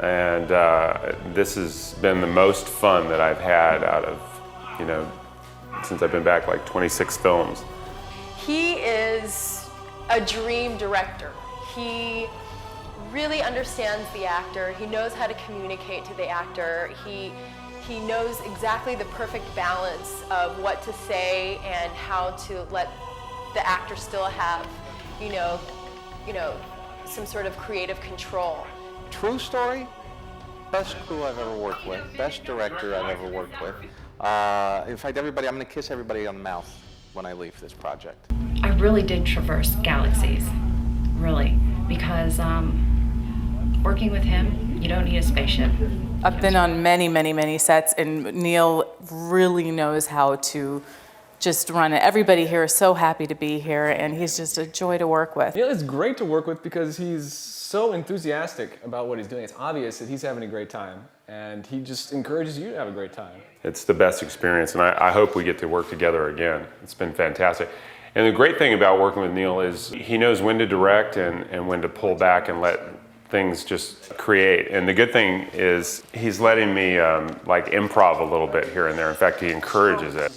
and this has been the most fun that I've had out of, since I've been back, like 26 films. He is a dream director. He really understands the actor. He knows how to communicate to the actor. He knows exactly the perfect balance of what to say and how to let the actor still have, some sort of creative control. True story, best crew I've ever worked with, best director I've ever worked with. In fact, I'm going to kiss everybody on the mouth when I leave this project. I really did traverse galaxies, really, because working with him, you don't need a spaceship. I've been on many, many, many sets, and Neil really knows how to just run it. Everybody here is so happy to be here, and he's just a joy to work with. Neil is great to work with because he's so enthusiastic about what he's doing. It's obvious that he's having a great time, and he just encourages you to have a great time. It's the best experience, and I hope we get to work together again. It's been fantastic. And the great thing about working with Neil is he knows when to direct and when to pull back and let things just create. And the good thing is he's letting me like improv a little bit here and there. In fact, he encourages it.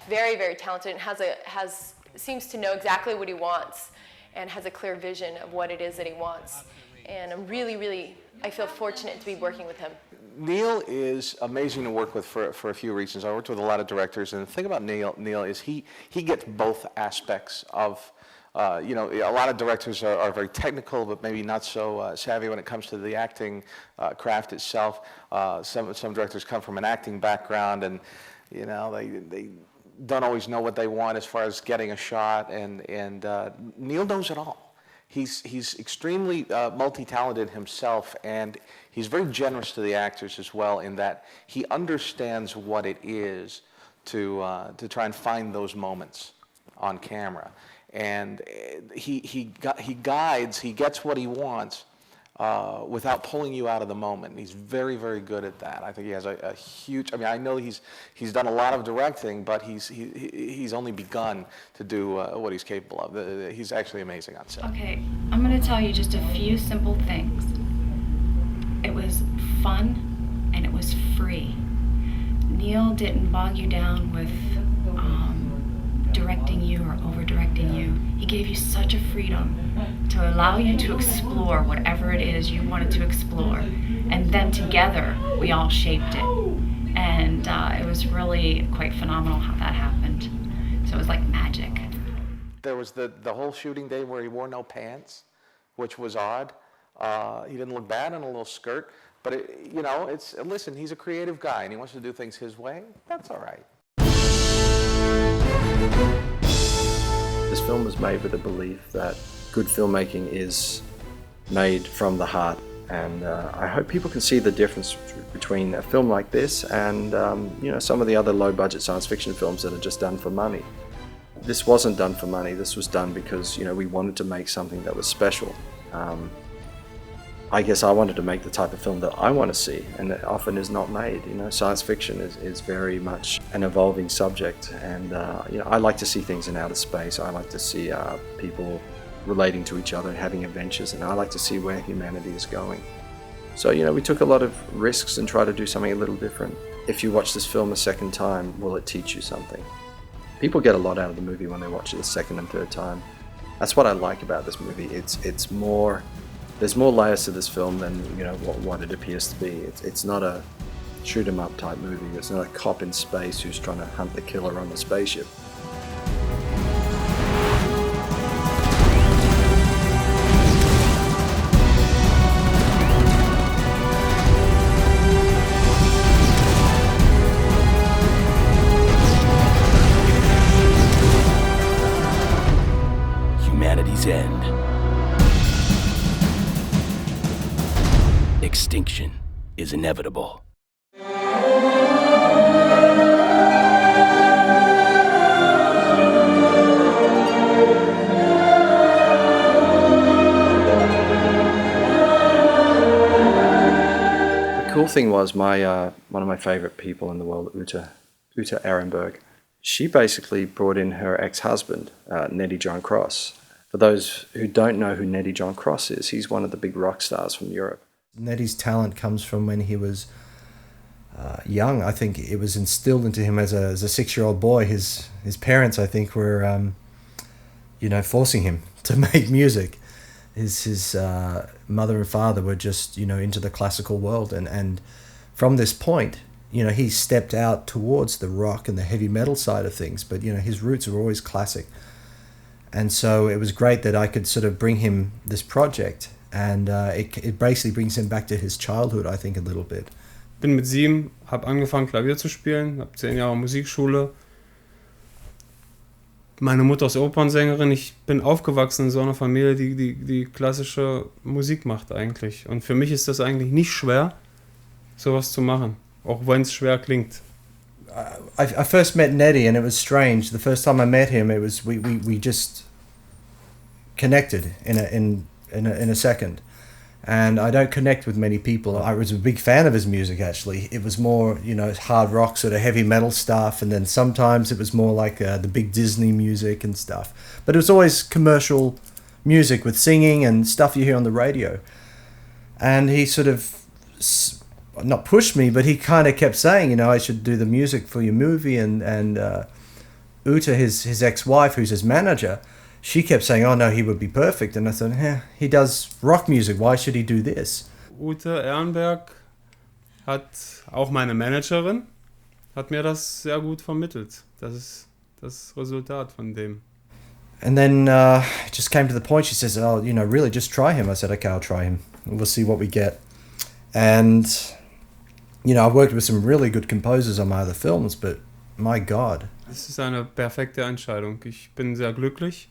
Very, very talented, and seems to know exactly what he wants and has a clear vision of what it is that he wants. And I'm really, I feel fortunate to be working with him. Neil is amazing to work with for a few reasons. I worked with a lot of directors, and the thing about Neil is he gets both aspects of, a lot of directors are very technical, but maybe not so savvy when it comes to the acting craft itself. Some directors come from an acting background, and they don't always know what they want as far as getting a shot. And Neil knows it all. He's extremely multi-talented himself, and he's very generous to the actors as well, in that he understands what it is to try and find those moments on camera. And he guides, he gets what he wants, without pulling you out of the moment. And he's very, very good at that. I think he has a huge. I mean, I know he's done a lot of directing, but he's only begun to do what he's capable of. He's actually amazing on set. Okay, I'm going to tell you just a few simple things. It was fun and it was free. Neil didn't bog you down with directing you or over-directing you. He gave you such a freedom to allow you to explore whatever it is you wanted to explore. And then together, we all shaped it. And it was really quite phenomenal how that happened. So it was like magic. There was the whole shooting day where he wore no pants, which was odd. He didn't look bad in a little skirt. But, listen, he's a creative guy and he wants to do things his way. That's all right. This film was made with the belief that good filmmaking is made from the heart, and I hope people can see the difference between a film like this and some of the other low-budget science fiction films that are just done for money. This wasn't done for money. This was done because we wanted to make something that was special. I guess I wanted to make the type of film that I want to see, and that often is not made. Science fiction is very much an evolving subject, and I like to see things in outer space. I like to see people relating to each other and having adventures, and I like to see where humanity is going. So we took a lot of risks and tried to do something a little different. If you watch this film a second time, will it teach you something? People get a lot out of the movie when they watch it a second and third time. That's what I like about this movie. It's more. There's more layers to this film than what it appears to be. It's not a shoot 'em up type movie. It's not a cop in space who's trying to hunt the killer on the spaceship. Humanity's end. Extinction is inevitable. The cool thing was one of my favorite people in the world, Uta Ehrenberg. She basically brought in her ex-husband, Nettie John Cross. For those who don't know who Nettie John Cross is, he's one of the big rock stars from Europe. Nettie's talent comes from when he was young. I think it was instilled into him as a 6-year-old boy. His parents, I think, were forcing him to make music. His mother and father were just into the classical world, and from this point, he stepped out towards the rock and the heavy metal side of things. But his roots were always classic, and so it was great that I could sort of bring him this project. And it basically brings him back to his childhood, I think, a little bit. Bin mit 7, habe angefangen Klavier zu spielen, habe 10 Jahre Musikschule. Meine Mutter ist Opernsängerin. Ich bin aufgewachsen in so einer Familie, die klassische Musik macht eigentlich. Und für mich ist das eigentlich nicht schwer, sowas zu machen, auch wenn es schwer klingt. I first met Nettie and it was strange. The first time I met him, it was we just connected in a second. And I don't connect with many people. I was a big fan of his music, actually. It was more, hard rock, sort of heavy metal stuff. And then sometimes it was more like the big Disney music and stuff. But it was always commercial music with singing and stuff you hear on the radio. And he sort of, not pushed me, but he kind of kept saying, I should do the music for your movie. And Uta, his ex-wife, who's his manager, she kept saying, oh no, he would be perfect. And I thought, he does rock music, why should he do this? Ute Ehrenberg hat, auch meine Managerin, hat mir das sehr gut vermittelt. Das ist das Resultat von dem. And then it just came to the point, she says, oh, really, just try him. I said, okay, I'll try him. We'll see what we get. And, I've worked with some really good composers on my other films, but my God. Es ist eine perfekte Entscheidung. Ich bin sehr glücklich,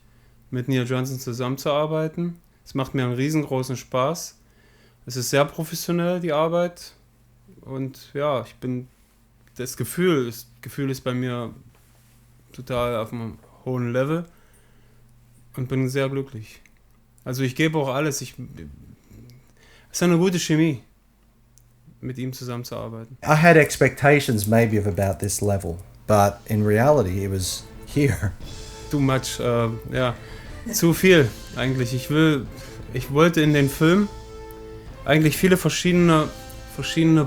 mit Neil Johnson zusammenzuarbeiten. Es macht mir einen riesengroßen Spaß. Es ist sehr professionell, die Arbeit. Und ja, das Gefühl ist bei mir total auf einem hohen Level und bin sehr glücklich. Also ich gebe auch alles. ist eine gute Chemie, mit ihm zusammenzuarbeiten. I had expectations maybe of about this level, but in reality it was here. Too much, ja, zu viel eigentlich. Ich wollte in den Film eigentlich viele verschiedene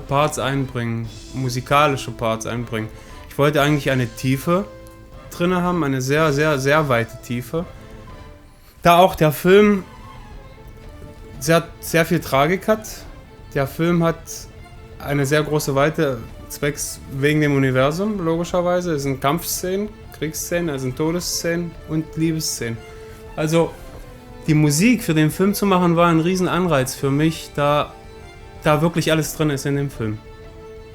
Parts einbringen, musikalische Parts einbringen. Ich wollte eigentlich eine Tiefe drin haben, eine sehr, sehr, sehr weite Tiefe. Da auch der Film sehr viel Tragik hat. Der Film hat eine sehr große Weite, zwecks wegen dem Universum, logischerweise. Es sind Kampfszenen, Kriegsszenen, es sind Todesszenen und Liebesszenen. Also die Musik für den Film zu machen, war ein Riesenanreiz für mich, da wirklich alles drin ist in dem Film.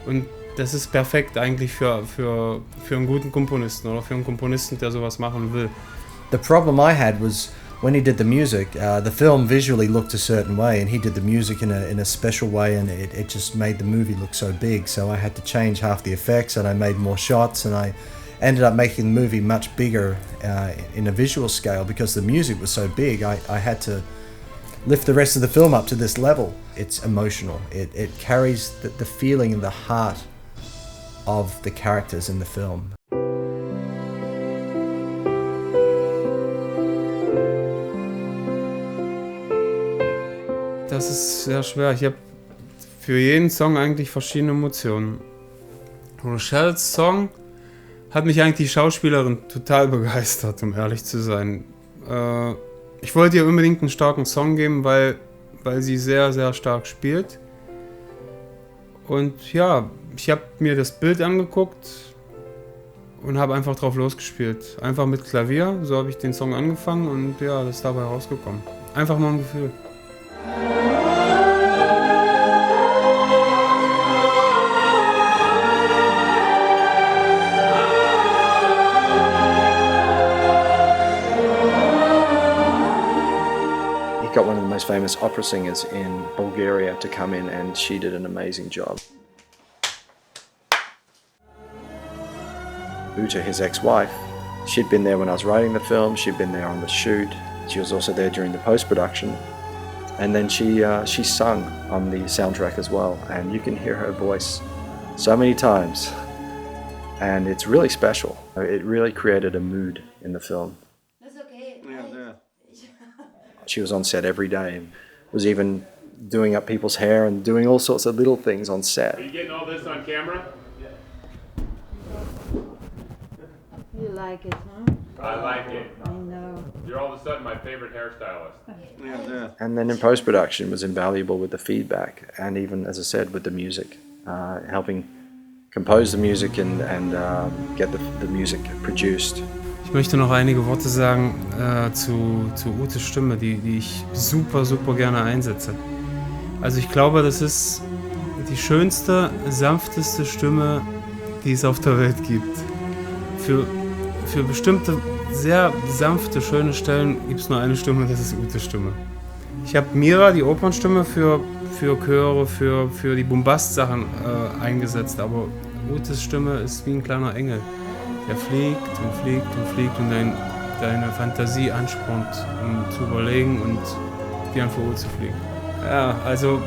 Und das ist perfekt eigentlich für einen guten Komponisten oder für einen Komponisten, der sowas machen will. The problem I had was when he did the music, the film visually looked a certain way, and he did the music in a special way, and it just made the movie look so big. So I had to change half the effects, and I made more shots, and I ended up making the movie much bigger in a visual scale because the music was so big. I had to lift the rest of the film up to this level. It's emotional. It carries the feeling and the heart of the characters in the film. Das ist sehr schwer. Ich habe für jeden Song eigentlich verschiedene Emotionen. Rochelle's Song hat mich eigentlich die Schauspielerin total begeistert, um ehrlich zu sein. Ich wollte ihr unbedingt einen starken Song geben, weil sie sehr, sehr stark spielt. Und ja, ich habe mir das Bild angeguckt und habe einfach drauf losgespielt. Einfach mit Klavier, so habe ich den Song angefangen und ja, das ist dabei rausgekommen. Einfach nur ein Gefühl. Got one of the most famous opera singers in Bulgaria to come in, and she did an amazing job. Uta, his ex-wife, she'd been there when I was writing the film, she'd been there on the shoot, she was also there during the post-production, and then she sung on the soundtrack as well, and you can hear her voice so many times, and it's really special. It really created a mood in the film. She was on set every day and was even doing up people's hair and doing all sorts of little things on set. Are you getting all this on camera? You like it, huh? I like it. I know. You're all of a sudden my favorite hairstylist. And then in post-production was invaluable with the feedback and even, as I said, with the music, helping compose the music and get the music produced. Ich möchte noch einige Worte sagen zu Utes Stimme, die ich super, super gerne einsetze. Also ich glaube, das ist die schönste, sanfteste Stimme, die es auf der Welt gibt. Für bestimmte, sehr sanfte, schöne Stellen gibt es nur eine Stimme, das ist Utes Stimme. Ich habe Mira, die Opernstimme, für Chöre, für die Bombast-Sachen eingesetzt, aber Utes Stimme ist wie ein kleiner Engel. Der fliegt und fliegt und fliegt und deine Fantasie anspornt, um zu überlegen und wie ein Vogel zu fliegen. Ja, also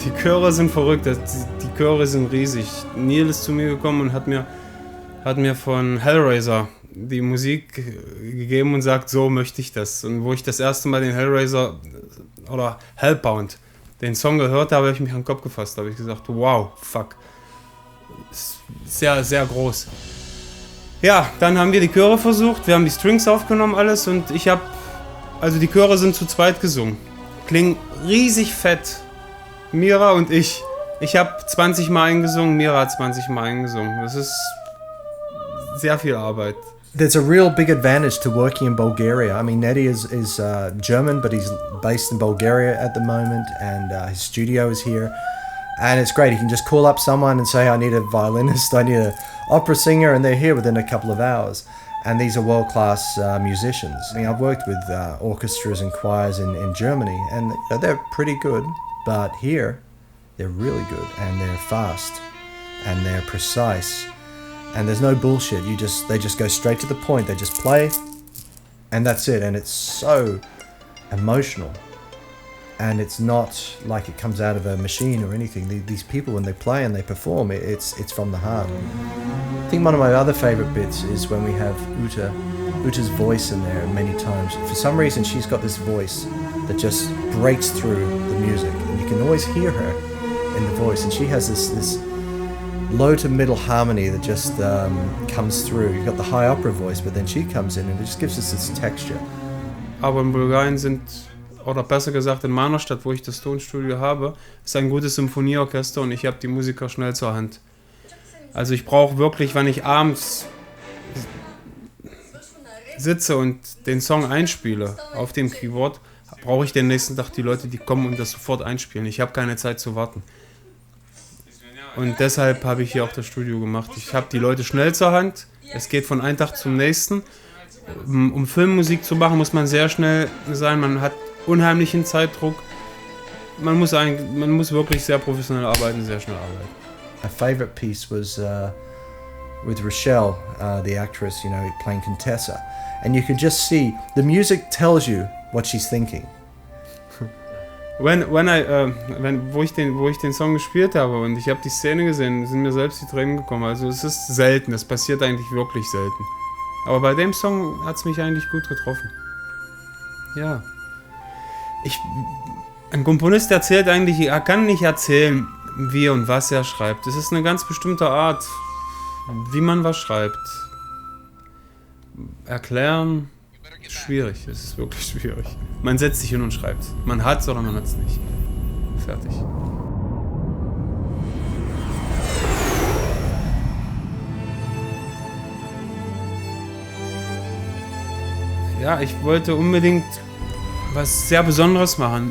die Chöre sind verrückt, die Chöre sind riesig. Neil ist zu mir gekommen und hat mir von Hellraiser die Musik gegeben und sagt, so möchte ich das. Und wo ich das erste Mal den Hellraiser oder Hellbound, den Song gehört habe, habe ich mich an den Kopf gefasst. Da habe ich gesagt, wow, fuck. Ist sehr, sehr groß. Ja, dann haben wir die Chöre versucht, wir haben die Strings aufgenommen, alles und also die Chöre sind zu zweit gesungen. Klingen riesig fett. Mira und ich. Ich habe 20 Mal eingesungen, Mira hat 20 Mal eingesungen. Das ist sehr viel Arbeit. There's a real big advantage to working in Bulgaria. I mean, Neddy is German, but he's based in Bulgaria at the moment, and his studio is here. And it's great, he can just call up someone and say, I need a violinist, I need an opera singer, and they're here within a couple of hours. And these are world-class musicians. I mean, I've worked with orchestras and choirs in Germany, and they're pretty good, but here, they're really good, and they're fast, and they're precise, and there's no bullshit. They just go straight to the point, they just play, and that's it, and it's so emotional. and it's not like it comes out of a machine or anything. These people, when they play and they perform, it's from the heart. I think one of my other favorite bits is when we have Uta's voice in there many times. For some reason, she's got this voice that just breaks through the music, and you can always hear her in the voice, and she has this low to middle harmony that just comes through. You've got the high opera voice, but then she comes in and it just gives us this texture. Aber in Bulgarien sind, oder besser gesagt in meiner Stadt, wo ich das Tonstudio habe, ist ein gutes Symphonieorchester und ich habe die Musiker schnell zur Hand. Also ich brauche wirklich, wenn ich abends sitze und den Song einspiele auf dem Keyboard, brauche ich den nächsten Tag die Leute, die kommen und das sofort einspielen. Ich habe keine Zeit zu warten. Und deshalb habe ich hier auch das Studio gemacht. Ich habe die Leute schnell zur Hand. Es geht von einem Tag zum nächsten. Um Filmmusik zu machen, muss man sehr schnell sein. Man hat unheimlichen Zeitdruck. Man muss wirklich sehr professionell arbeiten, sehr schnell arbeiten. My favorite piece was with Rochelle, the actress, playing Contessa. And you can just see, the music tells you what she's thinking. Wo ich den Song gespielt habe und ich habe die Szene gesehen, sind mir selbst die Tränen gekommen. Also es ist selten, es passiert eigentlich wirklich selten. Aber bei dem Song hat es mich eigentlich gut getroffen. Ja. Ein Komponist erzählt eigentlich, er kann nicht erzählen, wie und was er schreibt. Es ist eine ganz bestimmte Art, wie man was schreibt. Erklären, schwierig, es ist wirklich schwierig. Man setzt sich hin und schreibt. Man hat's oder man hat's nicht. Fertig. Ja, ich wollte unbedingt was sehr Besonderes machen.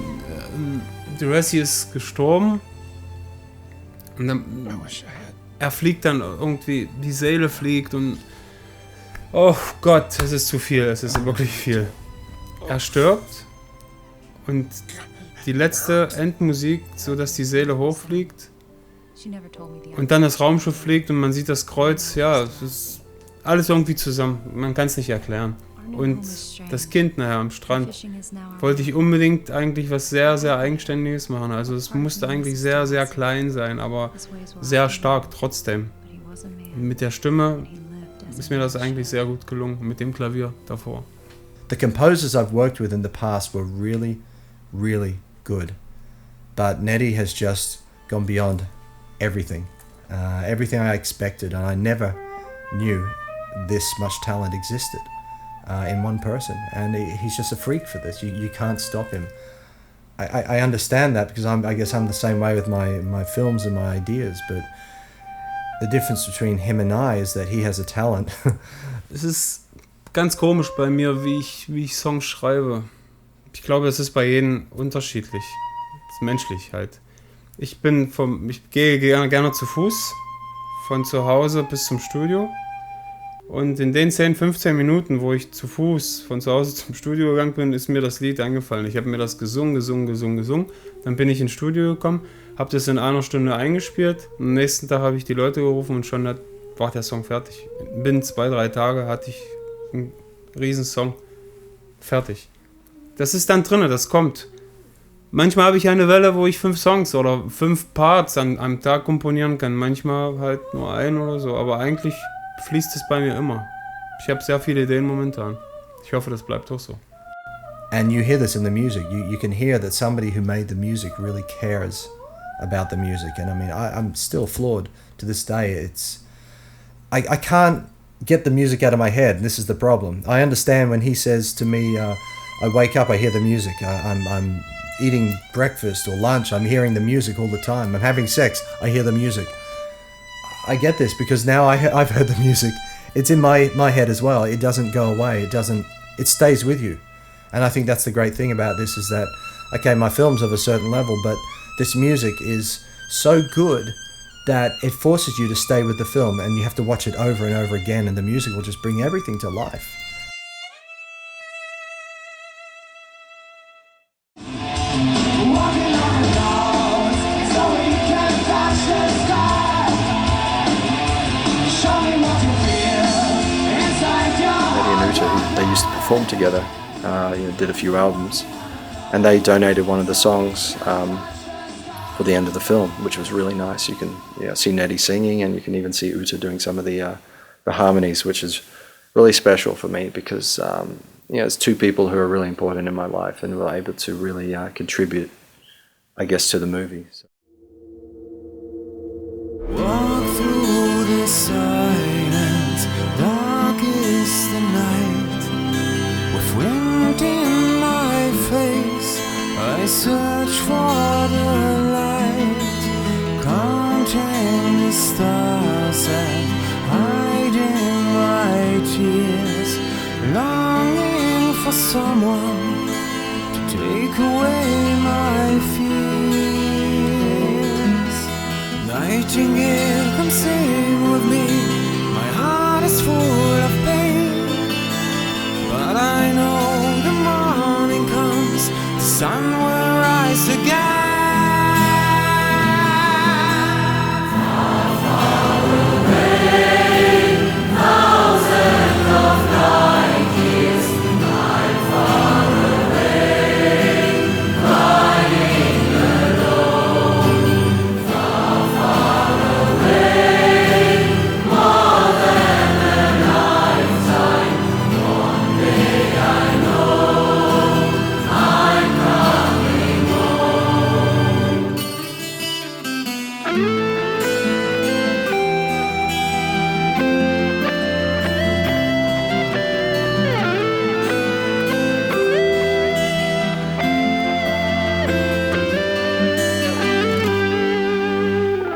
Degrassi ist gestorben und dann, er fliegt dann irgendwie, die Seele fliegt und oh Gott, es ist zu viel, es ist wirklich viel. Er stirbt und die letzte Endmusik, so dass die Seele hochfliegt und dann das Raumschiff fliegt und man sieht das Kreuz, ja, es ist alles irgendwie zusammen, man kann es nicht erklären. Und das Kind nachher am Strand wollte ich unbedingt eigentlich was sehr, sehr Eigenständiges machen. Also es musste eigentlich sehr, sehr klein sein, aber sehr stark trotzdem. Mit der Stimme ist mir das eigentlich sehr gut gelungen, mit dem Klavier davor. The composers I've worked with in the past were really, really good. But Nettie has just gone beyond everything. Everything I expected, and I never knew this much talent existed. In one person, and he's just a freak for this. You can't stop him. I understand that because I guess I'm the same way with my films and my ideas, but the difference between him and I is that he has a talent. Es ist ganz komisch bei mir, wie ich Songs schreibe. Ich glaube, es ist bei jedem unterschiedlich. Es ist menschlich halt. Ich gehe gerne zu Fuß von zu Hause bis zum Studio. Und in den 10, 15 Minuten, wo ich zu Fuß von zu Hause zum Studio gegangen bin, ist mir das Lied eingefallen. Ich habe mir das gesungen. Dann bin ich ins Studio gekommen, habe das in einer Stunde eingespielt. Am nächsten Tag habe ich die Leute gerufen und schon war der Song fertig. Binnen 2, 3 Tage hatte ich einen riesen Song fertig. Das ist dann drin, das kommt. Manchmal habe ich eine Welle, wo ich 5 Songs oder 5 Parts am Tag komponieren kann. Manchmal halt nur einen oder so, aber eigentlich fließt es bei mir immer. Ich habe sehr viele Ideen momentan. Ich hoffe, das bleibt auch so. And you hear this in the music. You can hear that somebody who made the music really cares about the music. And I mean, I'm still floored to this day. I can't get the music out of my head. And this is the problem. I understand when he says to me, I wake up, I hear the music. I'm eating breakfast or lunch, I'm hearing the music all the time. I'm having sex, I hear the music. I get this because now I've heard the music. It's in my head as well. It doesn't go away. It stays with you. And I think that's the great thing about this is that, okay, my film's of a certain level, but this music is so good that it forces you to stay with the film and you have to watch it over and over again and the music will just bring everything to life. They used to perform together, did a few albums, and they donated one of the songs for the end of the film, which was really nice. You can see Nettie singing, and you can even see Uta doing some of the harmonies, which is really special for me because it's two people who are really important in my life and were able to really contribute, I guess, to the movie. So. Walk through the silence, dark is the night. With wind in my face, I search for the light, counting the stars and hiding my tears, longing for someone to take away my fears. Nightingale, come sing with me. My heart is full of pain, but I know the morning comes, the sun will rise again. Far, far away, thousands of light years, I'm far away, crying alone. Far, far away, more than a lifetime. One day I know I'm coming home.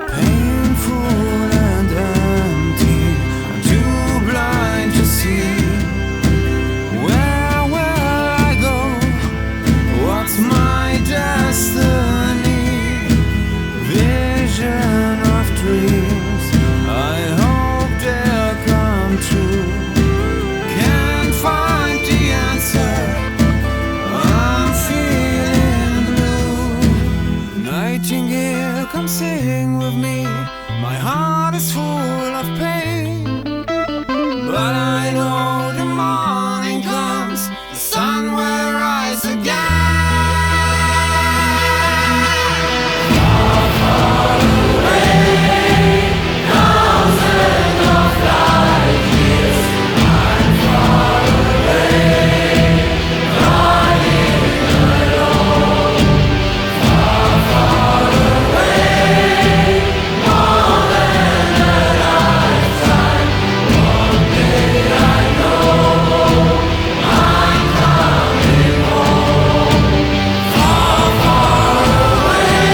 Painful and empty, I'm too blind to see. Where will I go? What's my destiny? Vision of dreams, I hope they'll come true. Can't find the answer, I'm feeling blue. Nightingale, come sing with me. My heart is full of pain, but I know the morning comes, the sun will rise again. Far, far away, thousands of light years, I'm far away, crying alone. Far, far away, more than a lifetime. One day I know I'm coming home. Far, far away,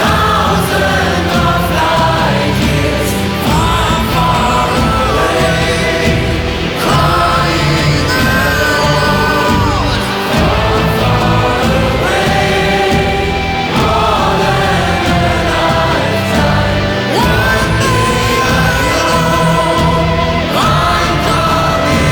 thousands of light years. Far, far away, crying alone. Far, far away, more than a lifetime. One day I know I'm coming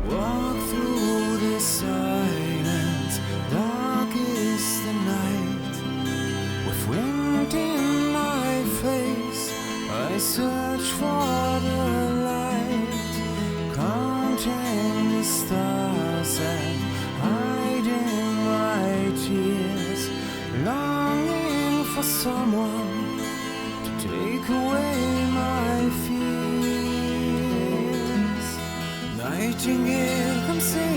Walk through the silence, dark is the night. With wind in my face, I search for the light, counting the stars. Nightingale, come sing